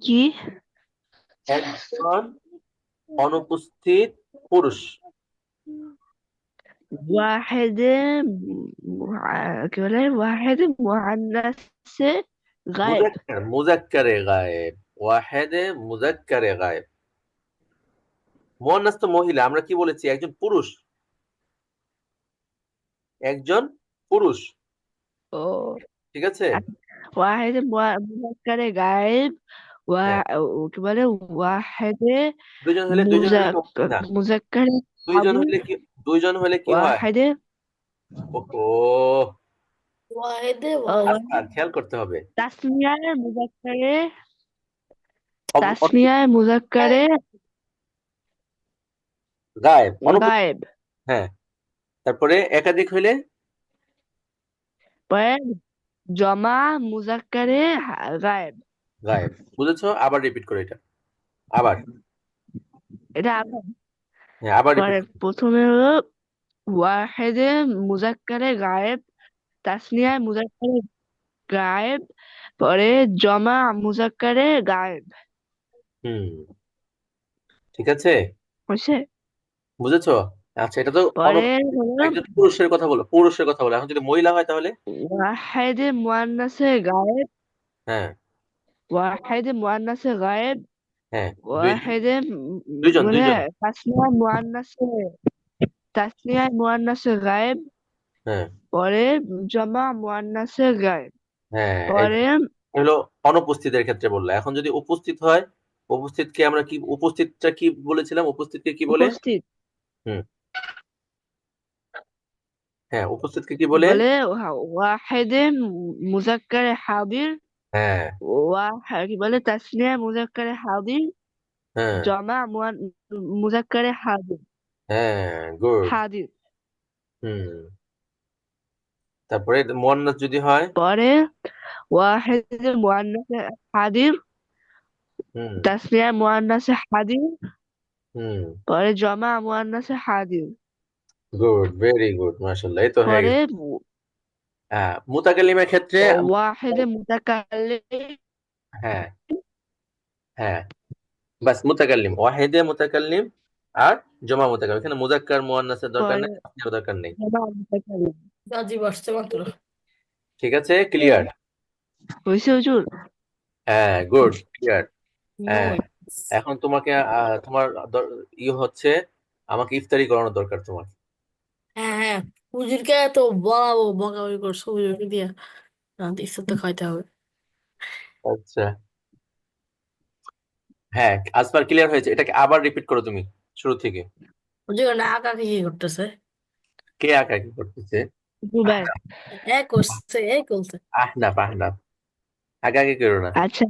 কি একজন অনুপস্থিত পুরুষ। واحد কি বলে واحد مؤنث غائب মুজাক্কারে গায়েব। ওয়াহেদে মুজাক্কারে গায়েব। মুয়ান্নাস তো মহিলা, আমরা কি বলেছি? একজন পুরুষ। একজন পুরুষ। ও ঠিক আছে। واحد مذكر غائب হ্যাঁ, কি বলে واحد দুইজন হলে না, مذكر দুইজন حاضر হলে কি? দুইজন হলে কি হয়? واحد ওহো, ওয়াহেদে ওয়াহেদ। আচ্ছা, খেয়াল করতে হবে। تسمية مذكر অব- অব- تسمية مذكر গায়েব, অনুপস্থিত। غائب হ্যাঁ, তারপরে একাধিক হইলে? पर जमा मुजक्कर गायब গায়েব। বুঝেছো? আবার রিপিট করে এটা। আবার। এটা আবার হ্যাঁ, আবার রিপিট। পরে প্রথমে হলো ওয়াহেদে মুজাক্কারে গায়েব তাসনিয়া মুজাক্কারে গায়েব পরে জমা মুজাক্কারে গায়েব হুম, ঠিক আছে। হয়েছে বুঝেছো? আচ্ছা, এটা তো পরে হলো একজন পুরুষের কথা বলো, পুরুষের কথা বলো। এখন যদি মহিলা হয় তাহলে? ওয়াহেদে মুয়ান্নাসে গায়েব হ্যাঁ, ওয়াহেদে মুয়ান্নাসে গায়েব হ্যাঁ, ওয়াহেদে দুইজন বলে দুইজন। তাসনিয়া মুয়ান্নাসে গায়েব হ্যাঁ, পরে জমা মুয়ান্নাসে গায়েব হ্যাঁ, এই পরে হলো অনুপস্থিতের ক্ষেত্রে বললা। এখন যদি উপস্থিত হয়, উপস্থিতকে আমরা কি, উপস্থিতটা কি বলেছিলাম? উপস্থিতকে কি বলে? উপস্থিত হুম, হ্যাঁ, উপস্থিতকে কি বলে? বলে ওয়াহেদে মুজাক্কারে হাদির হ্যাঁ, কি বলে তাসনিয়া মুজাক্কারে হাদির হ্যাঁ, জমা মুজাক্কারে হ্যাঁ, গুড। হাদির হুম, তারপরে মুয়ান্নাস যদি হয়? পরে ওয়াহেদে মুয়ান্নাসে হাদির হুম, তাসনিয়া মুয়ান্নাসে হাদির হুম, পরে জমা মুয়ান্নাসে হাদির গুড, ভেরি গুড, মাশাআল্লাহ, এই তো হয়ে পরে গেছে। হ্যাঁ, মুতাকাল্লিমের ক্ষেত্রে ওয়াহেদে মুতাকাল্লিম হ্যাঁ, হ্যাঁ, বাস মুতাকাল্লিম, ওয়াহিদে মুতাকাল্লিম আর জমা মুতাকাল্লিম। এখানে মুজাক্কার মুয়ান্নাসের দরকার পরে নেই, তাসনিয়ার দরকার নেই। জমা মুতাকাল্লিম। রাজীব আসছে মাত্র। ঠিক আছে, ক্লিয়ার? হয়েছে হুজুর? হ্যাঁ, গুড, ক্লিয়ার। হ্যাঁ, নাইস। এখন তোমাকে তোমার হচ্ছে আমাকে ইফতারি করানোর দরকার তোমার। হ্যাঁ হ্যাঁ, হুজুরকে তো বলাবো, বকাবকি করছো হুজুরকে দিয়া, ইফতার তো খাইতে হবে। আচ্ছা, হ্যাঁ, আসবার ক্লিয়ার হয়েছে। এটাকে আবার রিপিট করো তুমি শুরু থেকে। হুজুর না আঁকা কি করতেছে? কে আঁকা কি করতেছে? জুবাইর। এক করছে, এক করছে। আহনাফ, আহনাফ। আঁকা আঁকি করো না, আচ্ছা,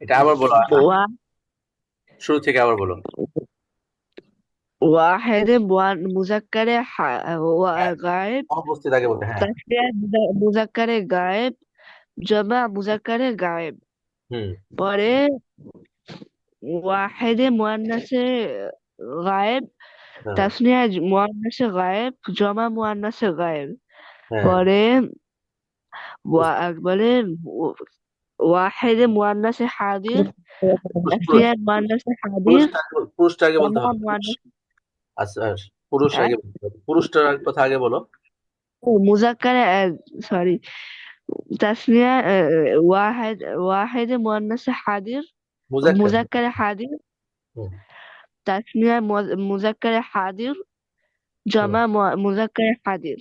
এটা আবার বলো। ওয়া শুরু থেকে আবার বলো। واحد مذكر غائب অনুপস্থিত আগে বলতে, হ্যাঁ। تسنية مذكر غائب جمع مذكر غائب হুম। পরে واحد مؤنث غائب হ্যাঁ, تسنية مؤنث غائب جمع مؤنث غائب হ্যাঁ, পরে বলে واحد مؤنث حاضر পুরুষ, تسنية مؤنث حاضر পুরুষটা আগে বলতে جمع হবে, পুরুষ। مؤنث আচ্ছা, পুরুষ আগে বলতে হবে, পুরুষটার কথা আগে বলো। مذكر سوري تسنية واحد مؤنث حاضر মুজাক্কার। مذكر حاضر হুম, تسنية مذكر حاضر হুম, جمع مذكر حاضر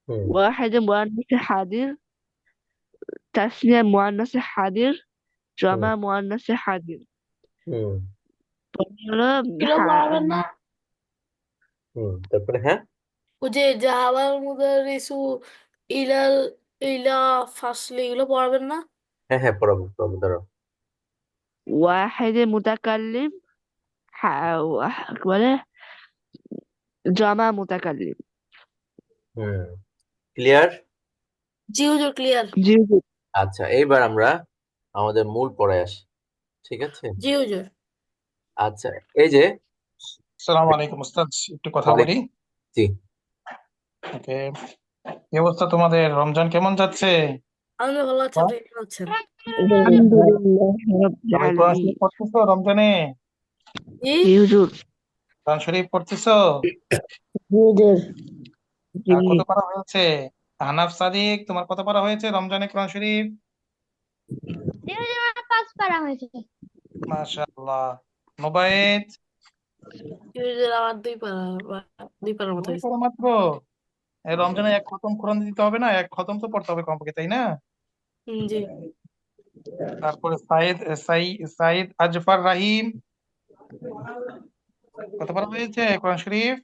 হুম, واحد مؤنث حاضر تسنية مؤنث حاضر হুম, جمع مؤنث حاضر হুম, হলো এগুলো পড়াবেন না? হুম, তারপরে হ্যাঁ, ওই যে জাহাবাল মুদারিসু ইলাল ইলা ফাসলি, এগুলো পড়াবেন না? হ্যাঁ, হ্যাঁ, পড়াবো, পড়াবো, দাঁড়াও। واحد متكلم বলে جمع متكلم হুম, ক্লিয়ার? জি হুজুর, ক্লিয়ার। জি জি আচ্ছা, এইবার আমরা আমাদের মূল পড়ায় আসি। ঠিক আছে? জি হুজুর। আচ্ছা, এই যে আসসালামু আলাইকুম উস্তাদ, একটু কথা বলি। জি, ওকে, কি অবস্থা তোমাদের? রমজান কেমন যাচ্ছে? আমি ভালো আছি, আপনি কেমন আছেন? আলহামদুলিল্লাহ রাব্বিল সবাই কোরআন আলামিন শরীফ পড়তেছো রমজানে? জি জি হুজুর কোরআন শরীফ পড়তেছো? হুজুর জি কত পারা হয়েছে? হানাফ সাদিক, তোমার কত পারা হয়েছে রমজানে কোরআন শরীফ? জি হুজুর, আমার 5 পারা হয়েছে। মাশাআল্লাহ। নোবায়েত, জি হুজুর, আমার দুই পারার মতো 2 হয়েছে। পারা মাত্র? এই রমজানে 1 খতম কোরআন দিতে হবে না? 1 খতম তো পড়তে হবে কমপক্ষে, তাই না? জি তারপরে সাইদ আজফার রাহিম, কত পারা হয়েছে কোরআন শরীফ?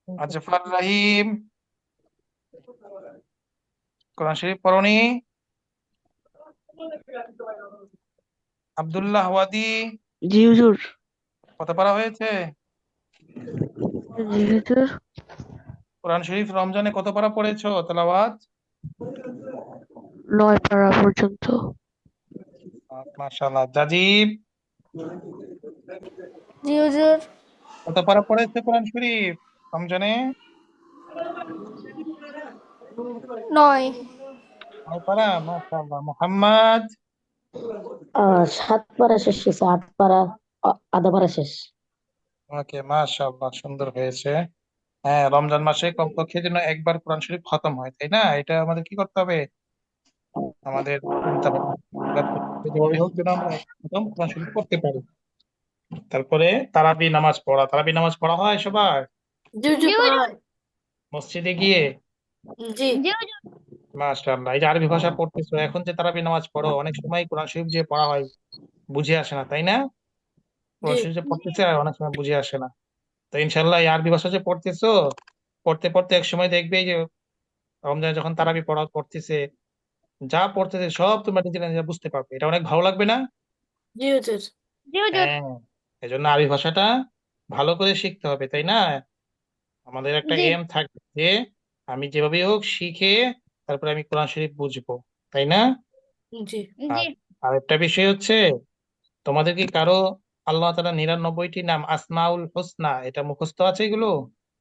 আজফার রাহিম, কোরআন শরীফ পড়নি? আব্দুল্লাহ ওয়াদি, জি হুজুর কত পারা হয়েছে জি হুজুর কোরআন শরীফ? রমজানে কত পারা পড়েছো তেলাওয়াত? 9 পারা পর্যন্ত মাশাআল্লাহ। জাজিব, জি হুজুর। কত পারা পড়েছে কোরআন শরীফ রমজানে? 9। 9 পারা, মাশাআল্লাহ। মুহাম্মদ, 7 পারা শেষ হয়েছে, 8 পারা আধা পারা শেষ। ওকে, মাশাআল্লাহ, সুন্দর হয়েছে। হ্যাঁ, রমজান মাসে কমপক্ষে যেন একবার কোরআন শরীফ খতম হয়, তাই না? এটা আমাদের কি করতে হবে? আমাদের চিন্তা ভাবনা করতে হবে, যেভাবে হোক যেন আমরা এক খতম কোরআন শরীফ পড়তে পারি। তারপরে তারাবি নামাজ পড়া, তারাবি নামাজ পড়া হয় সবার জি হুজুর, পড়ায়। মসজিদে গিয়ে? জি জি হুজুর। মাশাআল্লাহ। এই যে আরবি ভাষা পড়তেছো, এখন যে তারাবি নামাজ পড়ো, অনেক সময় কোরআন শরীফ যে পড়া হয় বুঝে আসে না, তাই না? জি কোরআন শরীফ যে পড়তেছে আর অনেক সময় বুঝে আসে না। তো ইনশাল্লাহ এই আরবি ভাষা যে পড়তেছো, পড়তে পড়তে এক সময় দেখবে যে রমজানে যখন তারাবি পড়া পড়তেছে, যা পড়তেছে সব তোমরা নিজেরা নিজেরা বুঝতে পারবে। এটা অনেক ভালো লাগবে না? জি হুজুর। জি হুজুর। হ্যাঁ, এই জন্য আরবি ভাষাটা ভালো করে শিখতে হবে, তাই না? আমাদের একটা জি এম থাকবে যে আমি যেভাবে হোক শিখে তারপরে আমি কোরআন শরীফ বুঝবো, তাই না? জি জি। আর আরেকটা বিষয় হচ্ছে, তোমাদের কি কারো আল্লাহ তাআলা 99টি নাম আসমাউল হোসনা এটা মুখস্থ আছে এগুলো?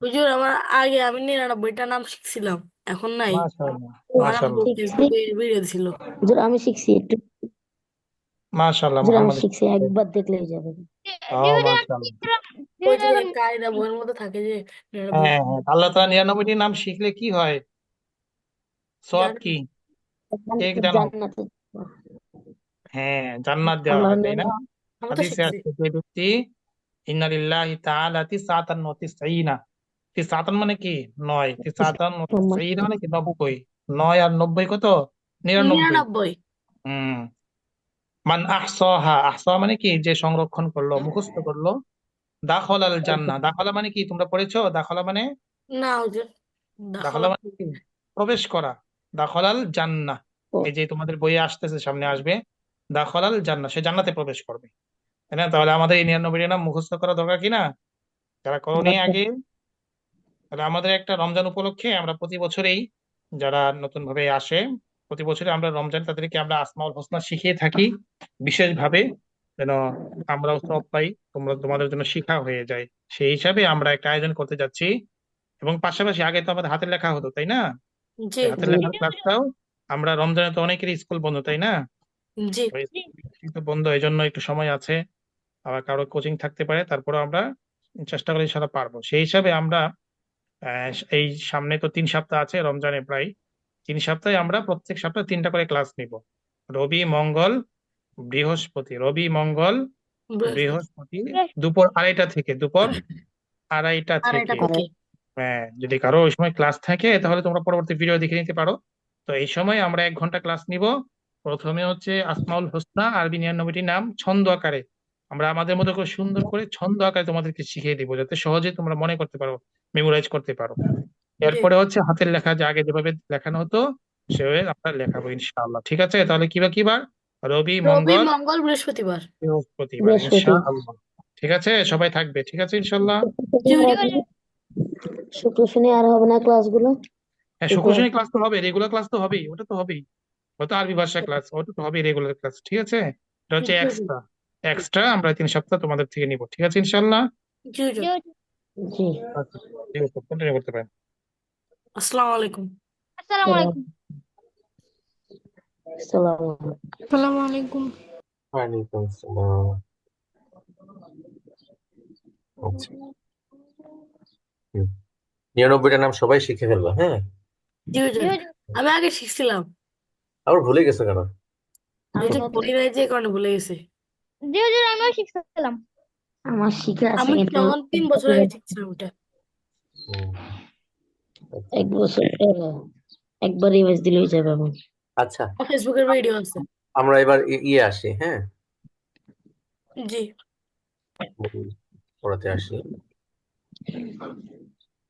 হুজুর, আমার আগে আমি 99টা নাম শিখছিলাম, এখন নাই। মাশাআল্লাহ, আমার আম্মু মাশাআল্লাহ। শিখছি ফেসবুকে ভিডিও দিছিল। হুজুর, আমি শিখছি একটু মাশাআল্লাহ হুজুর আমি মোহাম্মদ। শিখছি, একবার দেখলেই যাবে। ও জি হুজুর আমি মাশাআল্লাহ। শিখছিলাম। জি ওই যে হুজুর আমি কায়দা বইয়ের মধ্যে থাকে যে 99 হ্যাঁ হ্যাঁ, আল্লাহ তাআলা 99টি নাম শিখলে কি হয়, সওয়াব জানি কি, না। কে জানো? জান্নাতে হ্যাঁ, জান্নাত দেওয়া আল্লাহ হয়, তাই না? আমি তো হাদিসে শিখছি। আছে যে ব্যক্তি ইন্না লিল্লাহি তাআলা তিসআতান ওয়া তিসঈনা, তিসআতান মানে কি 9, তিসআতান ওয়া তিসঈনা মানে কি 90, 9 আর 90 কত, 99। 99। হুম। মান আহসাহা, আহসাহা মানে কি, যে সংরক্ষণ করলো, মুখস্থ করলো, দাখলাল জান্নাহ, দাখলা মানে কি তোমরা পড়েছো, দাখলা মানে, না হুজুর, দাখলা দাখলা। মানে কি, প্রবেশ করা, দাখলাল জান্নাহ, এই যে তোমাদের বইয়ে আসতেছে, সামনে আসবে, দাখলাল জান্নাহ, সে জান্নাতে প্রবেশ করবে, তাই না? তাহলে আমাদের এই 99 নাম মুখস্থ করা দরকার কিনা, যারা করোনি আগে। তাহলে আমাদের একটা রমজান উপলক্ষে আমরা প্রতি বছরেই, যারা নতুন ভাবে আসে, প্রতি বছরে আমরা রমজান তাদেরকে আমরা আসমাউল হোসনা শিখিয়ে থাকি বিশেষভাবে, যেন আমরাও সব পাই, তোমরা তোমাদের জন্য শিখা হয়ে যায়। সেই হিসাবে আমরা একটা আয়োজন করতে যাচ্ছি। এবং পাশাপাশি আগে তো আমাদের হাতের লেখা হতো, তাই না? জি এই হাতের জি লেখার ক্লাসটাও আমরা, রমজানে তো অনেকেরই স্কুল বন্ধ, তাই না? জি ওই স্কুল তো বন্ধ, এই জন্য একটু সময় আছে, আবার কারো কোচিং থাকতে পারে, তারপরে আমরা চেষ্টা করে সারা পারবো। সেই হিসাবে আমরা এই সামনে তো 3 সপ্তাহ আছে রমজানে, প্রায় 3 সপ্তাহে আমরা প্রত্যেক সপ্তাহে 3টা করে ক্লাস নিব। রবি মঙ্গল বৃহস্পতি, রবি মঙ্গল বৃহস্পতি। বৃহস্পতি, দুপুর 2:30 থেকে, দুপুর 2:30 আড়াইটা থেকে। থেকে। হ্যাঁ, যদি কারো ওই সময় ক্লাস থাকে তাহলে তোমরা পরবর্তী ভিডিও দেখে নিতে পারো। তো এই সময় আমরা 1 ঘন্টা ক্লাস নিব। প্রথমে হচ্ছে আসমাউল হোসনা, আরবি 99টি নাম ছন্দ আকারে, আমরা আমাদের মতো করে সুন্দর করে ছন্দ আকারে তোমাদেরকে শিখিয়ে দিব, যাতে সহজে তোমরা মনে করতে পারো, মেমোরাইজ করতে পারো। জি। এরপরে হচ্ছে হাতের লেখা, যে আগে যেভাবে লেখানো হতো সেভাবে আমরা লেখাবো ইনশাআল্লাহ। ঠিক আছে? তাহলে কিবার রবি রবি মঙ্গল মঙ্গল বৃহস্পতিবার। বৃহস্পতিবার বৃহস্পতি ইনশাআল্লাহ। ঠিক আছে, সবাই থাকবে, ঠিক আছে ইনশাআল্লাহ। জি জি হুজুর। হুজুর শুক্র শনি আর হবে না ক্লাসগুলো? হ্যাঁ, শুক্র রেগুলার শনি ক্লাস তো হবে, রেগুলার ক্লাস তো হবেই, ওটা তো হবেই, ওটা আরবি ভাষা ক্লাস, ওটা তো হবেই রেগুলার ক্লাস। ঠিক আছে, এটা জি হচ্ছে হুজুর। এক্সট্রা, এক্সট্রা আমরা 3 সপ্তাহ তোমাদের থেকে নিব। ঠিক আছে ইনশাআল্লাহ। জি হুজুর। জি হুজুর জি। আচ্ছা, ঠিক আছে, কন্টিনিউ করতে পারেন। আসসালামু আলাইকুম। আসসালামু আলাইকুম। সালাম। আসসালামু আলাইকুম। ওয়ালাইকুম আসসালাম। আচ্ছা, 99টা নাম সবাই শিখে ফেলবা, হ্যাঁ? জি জি হুজুর। হুজুর আমি আগে শিখছিলাম, আবার ভুলে গেছো কেন? এই যে পড়ি নাই যে কারণে ভুলে গেছি। জি হুজুর আমিও শিখছিলাম। আমার শিখে আছে আমি কিন্তু তখন 3 বছর আগে শিখছিলাম ওটা। হুম, আচ্ছা 1 বছর হলো, একবার রিভাইজ দিলেই যাবে আমার। আচ্ছা, ফেসবুকের ভিডিও আছে। আমরা এবার ইয়ে আসি, হ্যাঁ, জি মূল পড়াতে আসি।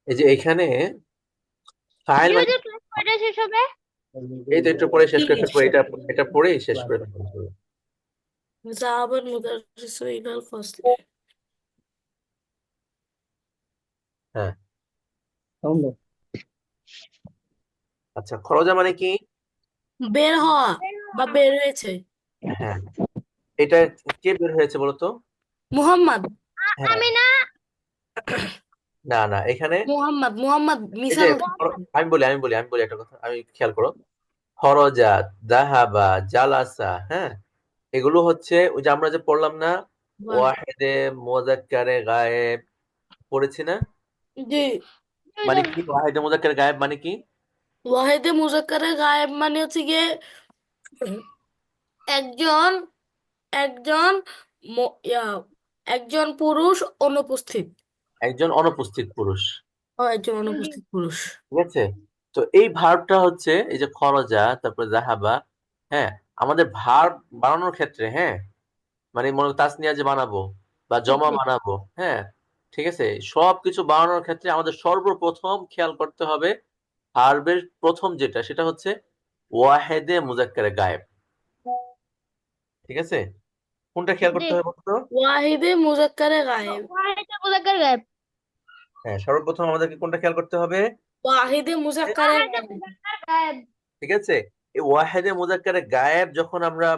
এই যে এখানে ফাইল জি মানে, হুজুর ক্লাস কয়টায় শেষ হবে? এই তো একটু পরে শেষ করে 30। ফেলবো, এটা এটা পড়েই শেষ করে ফেলবো। জাহাবান মুদাররিসু ইলাল ফাসল। হ্যাঁ, আচ্ছা, খরজা মানে কি? বের হওয়া বা বের হয়েছে। হ্যাঁ, এটা কে বের হয়েছে বলতো? মুহাম্মদ। হ্যাঁ, আমি না। না না, এখানে মুহাম্মদ মুহাম্মদ এই যে মিশা কথা বলছে। আমি বলি একটা কথা, আমি খেয়াল করো, খরজা, দাহাবা, জালাসা, হ্যাঁ, এগুলো হচ্ছে ওই যে আমরা যে পড়লাম না, ওয়াহেদ। ওয়াহেদে মুজাক্কারে গায়েব, পড়েছি না? জি। জি মানে হুজুর কি ওয়াহেদে মুজাক্কারে গায়েব মানে কি? ওয়াহেদে মুজাক্কারে গায়েব মানে হচ্ছে গিয়ে একজন একজন একজন পুরুষ অনুপস্থিত। একজন অনুপস্থিত পুরুষ, ও একজন জি অনুপস্থিত পুরুষ। ঠিক আছে? তো এই ভার্বটা হচ্ছে এই যে খরজা, তারপরে জাহাবা, হ্যাঁ, আমাদের ভার্ব বানানোর ক্ষেত্রে, হ্যাঁ, মানে মনে করো তাসনিয়া যে বানাবো বা জমা জি বানাবো, হ্যাঁ, ঠিক আছে, সবকিছু বানানোর ক্ষেত্রে আমাদের সর্বপ্রথম খেয়াল করতে হবে ভার্বের প্রথম যেটা, সেটা হচ্ছে ওয়াহেদে মুজাক্কারে গায়েব। ঠিক আছে? কোনটা খেয়াল জি করতে হবে বলতো? ওয়াহিদে মুজাক্কারে গায়েব। ওয়াহিদে মুজাক্কার গায়েব। হ্যাঁ, সর্বপ্রথম আমাদেরকে কোনটা খেয়াল করতে হবে? ওয়াহিদে মুজাক্কারে ওয়াহিদে গায়েব। মুজাক্কার গায়েব। ঠিক আছে, এই ওয়াহেদে মুজাক্কারে গায়েব যখন আমরা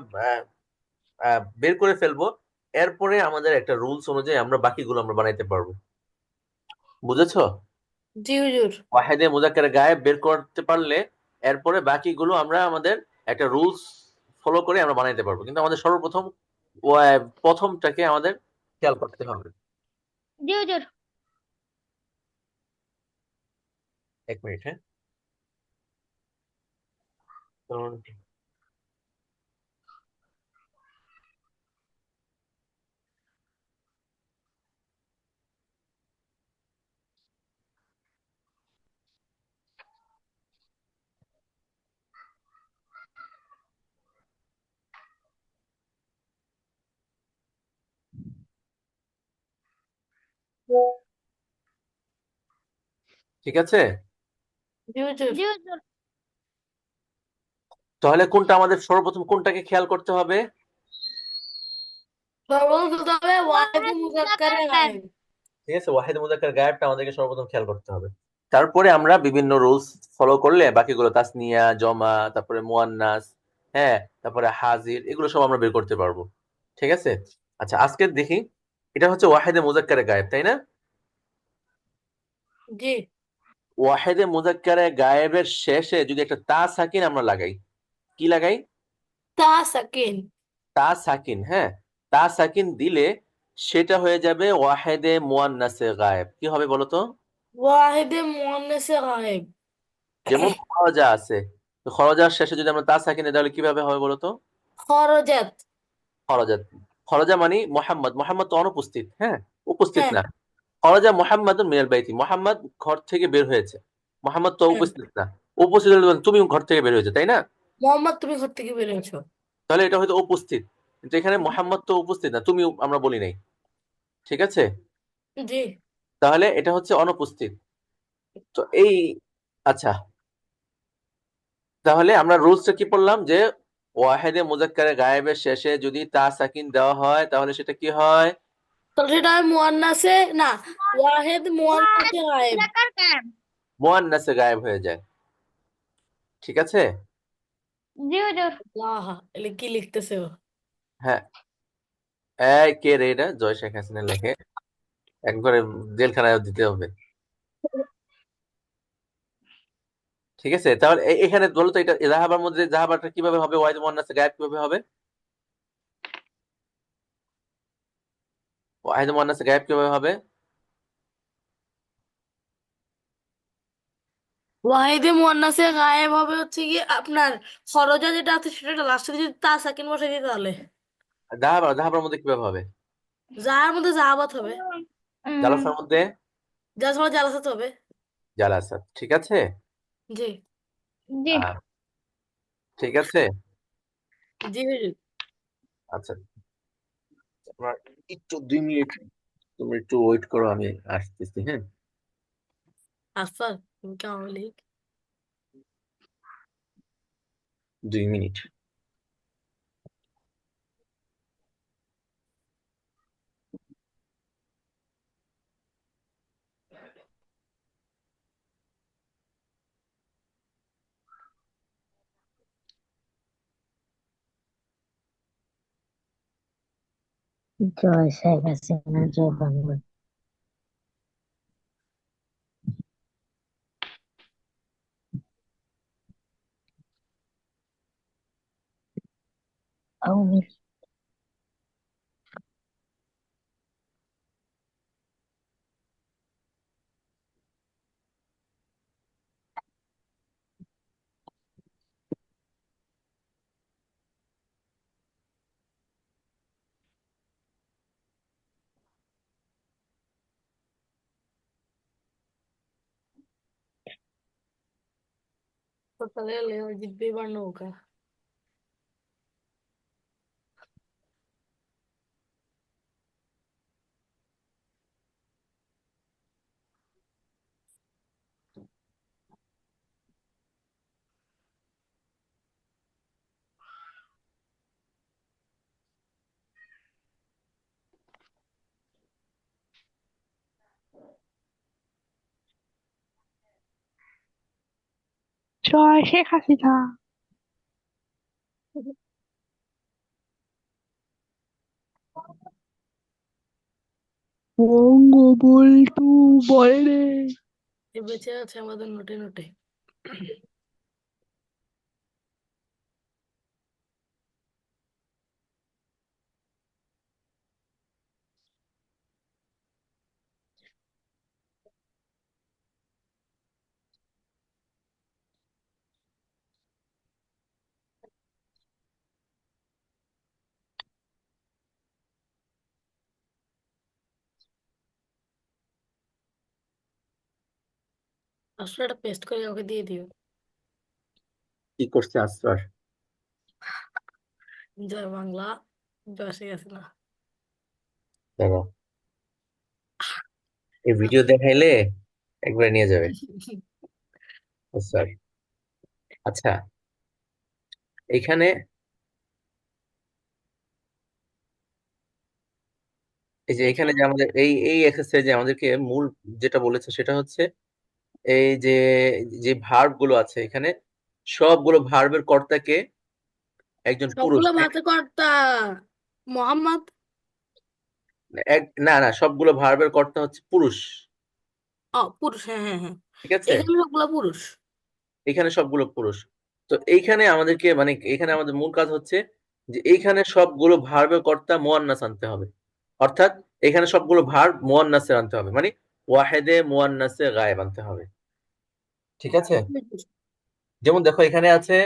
বের করে ফেলবো, এরপরে আমাদের একটা রুলস অনুযায়ী আমরা বাকিগুলো আমরা বানাইতে পারবো। বুঝেছো? জি হুজুর। ওয়াহেদে মুজাক্কারে গায়েব বের করতে পারলে এরপরে বাকিগুলো আমরা আমাদের একটা রুলস ফলো করে আমরা বানাইতে পারবো, কিন্তু আমাদের সর্বপ্রথম প্রথমটাকে আমাদের খেয়াল করতে হবে। জি হুজুর। 1 মিনিট, হ্যাঁ। তো ঠিক আছে, জি হুজুর। জি হুজুর। তাহলে কোনটা আমাদের সর্বপ্রথম কোনটাকে খেয়াল করতে হবে? সর্বপ্রথম বলতে হবে ওয়াহিদে ওয়াহেদ মুজাক্কারে মুজাক্কার গায়েব। গায়েব। ঠিক আছে, ওয়াহিদ মুজাক্কার গায়েবটা আমাদেরকে সর্বপ্রথম খেয়াল করতে হবে। তারপরে আমরা বিভিন্ন রুলস ফলো করলে বাকিগুলো তাসনিয়া, জমা, তারপরে মুয়ান্নাস, হ্যাঁ, তারপরে হাজির, এগুলো সব আমরা বের করতে পারবো। ঠিক আছে। আচ্ছা, আজকে দেখি, এটা হচ্ছে ওয়াহিদে মুজাক্কারে গায়েব, তাই না? জি। ওয়াহিদে মুজাক্কারে গায়েবের শেষে যদি একটা তা সাকিন আমরা লাগাই, কি লাগাই? তা সাকিন। তা সাকিন, হ্যাঁ, তা সাকিন দিলে সেটা হয়ে যাবে ওয়াহিদে মুয়ান্নাসে গায়েব। কি হবে বলো তো? ওয়াহিদে মুয়ান্নাসে গায়েব। যেমন খরজা আছে, তো খরজার শেষে যদি আমরা তা সাকিন দিই তাহলে কিভাবে হবে বলো তো? খরজাত। খরজা। খরজা মানে মোহাম্মদ, মোহাম্মদ তো অনুপস্থিত, হ্যাঁ, উপস্থিত হ্যাঁ। না। খরজা মোহাম্মদুন মিনাল বাইতি, মোহাম্মদ ঘর থেকে বের হয়েছে, মোহাম্মদ তো হ্যাঁ। উপস্থিত না। উপস্থিত হলে তুমি ঘর থেকে বের হয়েছে, তাই না? মোহাম্মদ তুমি ঘর থেকে বেরিয়েছো। তাহলে এটা হয়তো উপস্থিত, কিন্তু এখানে মোহাম্মদ তো উপস্থিত না, তুমি আমরা বলি নাই। ঠিক আছে, জি। তাহলে এটা হচ্ছে অনুপস্থিত। তো এই, আচ্ছা, তাহলে আমরা রুলসটা কি পড়লাম যে ওয়াহেদে মুজাক্কারে গায়েবের শেষে যদি তা সাকিন দেওয়া হয় তাহলে সেটা কি হয়? তাহলে সেটা হয় মুয়ান্নাসে না, ওয়াহিদ ওয়াহেদ মুয়ান্নাসে গায়েব। মুজাক্কার গায়েব। মুয়ান্নাসে গায়েব হয়ে যায়। ঠিক আছে, জি হুজুর। আহা, এলে কি লিখতেছে ও? হ্যাঁ। এই কে রে, এটা জয় শেখ হাসিনা লেখে, একবারে জেলখানায় দিতে হবে। ঠিক আছে, তাহলে এখানে বলো তো, এটা জাহাবার মধ্যে জাহাবারটা কিভাবে হবে, ওয়াহিদ মুয়ান্নাসে গায়েব কিভাবে হবে? ওয়াহিদ মুয়ান্নাসে গায়েব কিভাবে হবে? ওয়াহিদে মুয়ান্নাসে গায়েব হবে হচ্ছে কি আপনার খরজা যেটা আছে সেটা লাস্টে যদি তা সাকিন বসে দিই তাহলে জাহাবার মধ্যে কিভাবে হবে? যার মধ্যে জাহাবাত হবে, জালাসার মধ্যে যার সময় জালাসাত হবে। জালাসাত। ঠিক আছে, জি। জি আহ, ঠিক আছে। জি হুজুর। আচ্ছা, আপনার একটু 2 মিনিট, তুমি একটু ওয়েট করো, আমি আসতেছি, হ্যাঁ। আচ্ছা, তুমি কেমন লিখ? 2 মিনিট। জয় শেখ হাসিনা, জয় বাংলা। আওয়ামী तो तले ले जिब्बे बनना होगा। জয় শেখ হাসিনা। বঙ্গবন্ধু বলে। ये बेचे আছে আমাদের নোটে নোটে। আসলে এটা পেস্ট করে ওকে দিয়ে দিও। কি করছে আসরার? জয় বাংলা, জয় শেখ হাসিনা। দেখো, এই ভিডিও দেখাইলে একবার নিয়ে যাবে আসরার। আচ্ছা, এখানে এই যে এখানে যে আমাদের এই এই এক্সারসাইজে আমাদেরকে মূল যেটা বলেছে সেটা হচ্ছে এই যে যে ভার্ব গুলো আছে এখানে, সবগুলো ভার্বের কর্তাকে একজন পুরুষ সবগুলো ভাতে কর্তা মোহাম্মদ। না না, সবগুলো ভার্বের কর্তা হচ্ছে পুরুষ। ও পুরুষ, হ্যাঁ হ্যাঁ হ্যাঁ, ঠিক আছে, এখানে সবগুলো পুরুষ। এখানে সবগুলো পুরুষ। তো এইখানে আমাদেরকে মানে এখানে আমাদের মূল কাজ হচ্ছে যে এইখানে সবগুলো ভার্বের কর্তা মুয়ান্নাস আনতে হবে। অর্থাৎ এখানে সবগুলো ভার্ব মুয়ান্নাসে আনতে হবে, মানে ওয়াহেদে মুয়ান্নাসে গায়েব আনতে হবে। ঠিক আছে, যেমন দেখো এখানে আছে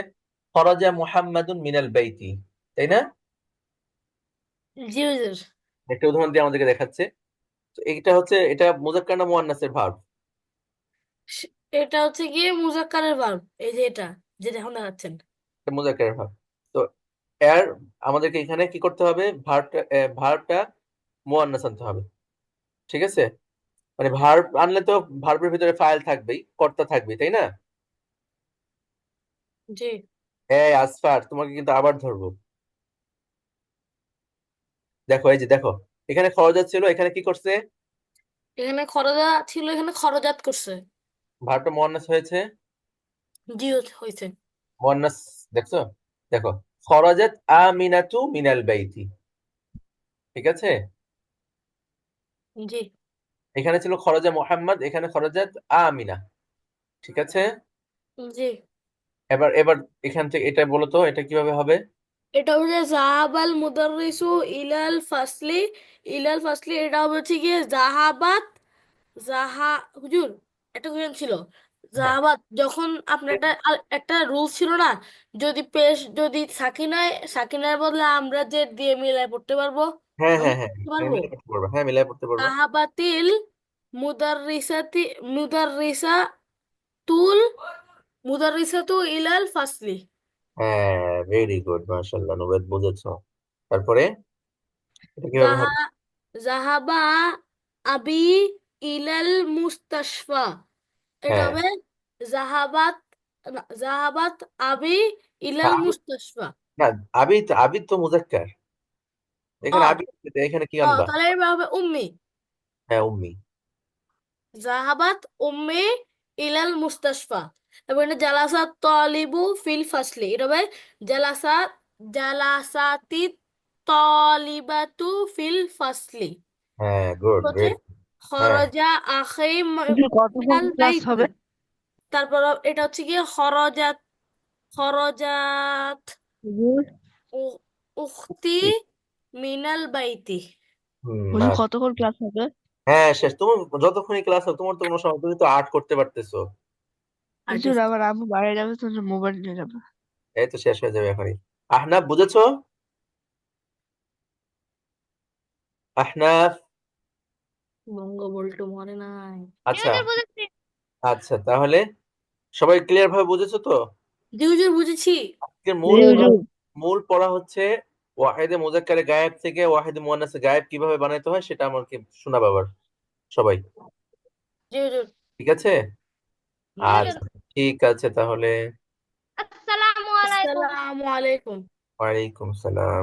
খরাজা মুহাম্মাদুন মিনাল বাইতি, তাই না? জি হুজুর। একটা উদাহরণ দিয়ে আমাদেরকে দেখাচ্ছে। তো এটা হচ্ছে, এটা মুজাক্কার না মুয়ান্নাসের ভার্ব? সে- এটা হচ্ছে গিয়ে মুজাক্কারের ভার্ব, এই যে এটা যেটা এখন দেখাচ্ছেন। এটা মুজাক্কারের ভার্ব। তো এর আমাদেরকে এখানে কি করতে হবে, ভার্বটা মুয়ান্নাস আনতে হবে। ঠিক আছে, মানে ভার্ব আনলে তো ভার্বের ভিতরে ফাইল থাকবেই, কর্তা থাকবেই, তাই না? জি। এই আসফার, তোমাকে কিন্তু আবার ধরবো। দেখো এই যে দেখো, এখানে খরজাত ছিল, এখানে কি করছে, এখানে খরজা ছিল, এখানে খরজাত করছে। ভার্বটা মুয়ান্নাস হয়েছে। জি হয়েছে। মুয়ান্নাস, দেখছো? দেখো, খরজাত আমিনাতু মিনাল বাইতি। ঠিক আছে, জি এখানে ছিল খরজা মুহাম্মদ, এখানে খরজাত আমিনা। ঠিক আছে, জি। এবার এবার এখান থেকে এটা বলো তো, এটা কিভাবে হবে? এটা হচ্ছে জাহাবাল মুদাররিসু ইলাল ফাসলি, ইলাল ফাসলি এটা হচ্ছে গিয়ে জাহাবাত, জাহা হুজুর একটা কোয়েশ্চেন ছিল। হ্যাঁ জাহাবাত যখন আপনার একটা একটা রুল ছিল না, যদি পেশ যদি সাকিনায়, সাকিনার বদলে আমরা যে দিয়ে মিলাই পড়তে পারবো, হ্যাঁ আমরা হ্যাঁ হ্যাঁ পড়তে হ্যাঁ, পারবো। মিলাই পড়তে পারবা, হ্যাঁ মিলাই পড়তে পারবা। জাহাবাতিল মুদাররিসাতি, মুদাররিসাতুল, মুদাররিসাতু ইলাল ফাসলি। হ্যাঁ, ভেরি গুড, মাশাআল্লাহ, নুবেদ বুঝেছো। তারপরে এটা কিভাবে জাহা, হবে? জাহাবা আবি ইলাল মুস্তাশফা, এটা হ্যাঁ, হবে জাহাবাত, না, জাহাবাত আবি না ইলাল আবি, মুস্তাশফা। না আবি তো মুজাক্কার, ও এখানে আবি, এখানে কি ও আনবা? তাহলে এবার হবে উম্মি, হ্যাঁ উম্মি। জাহাবাত উম্মি ইলাল মুস্তাশফা। তারপর এটা জালাসাত তালিবু ফিল ফাসলি, এটা হবে জালাসাত, জালাসাতি তালিবাতু ফিল ফাসলি। হ্যাঁ গুড, হচ্ছে ভেরি। হ্যাঁ খরজা আখি হুজুর কতক্ষণ মিনাল ক্লাস বাইতি। হবে? তারপর এটা হচ্ছে গিয়ে খরজাত, খরজাত হুজুর উখতি মিনাল বাইতি। হুজুর আচ্ছা। কতক্ষণ ক্লাস হবে? হ্যাঁ শেষ, তোমার যতক্ষণই ক্লাস হোক তোমার তো কোনো সময়, তুমি তো আর্ট করতে পারতেছো। হুজুর আর্টিস্ট। আবার আম্মু বাইরে যাবে তো মোবাইল নিয়ে যাবে। এই তো শেষ হয়ে যাবে এখনই। আহনাফ বুঝেছো? আহনাফ। বঙ্গবল্টু মরে নাই। আচ্ছা, হুজুর বুঝেছি। আচ্ছা তাহলে সবাই ক্লিয়ার ভাবে বুঝেছো তো? জি হুজুর বুঝেছি। আজকের জি মূল হুজুর। মূল পড়া হচ্ছে ওয়াহিদে মুজাক্কারে গায়েব থেকে ওয়াহিদে মুয়ান্নাসে গায়েব কিভাবে বানাইতে হয় সেটা আমাকে শোনাবে আবার সবাই। জি হুজুর। ঠিক আছে, জি হুজুর। আচ্ছা ঠিক আছে তাহলে। আসসালামু আলাইকুম। আসসালামু আলাইকুম। ওয়ালাইকুম সালাম।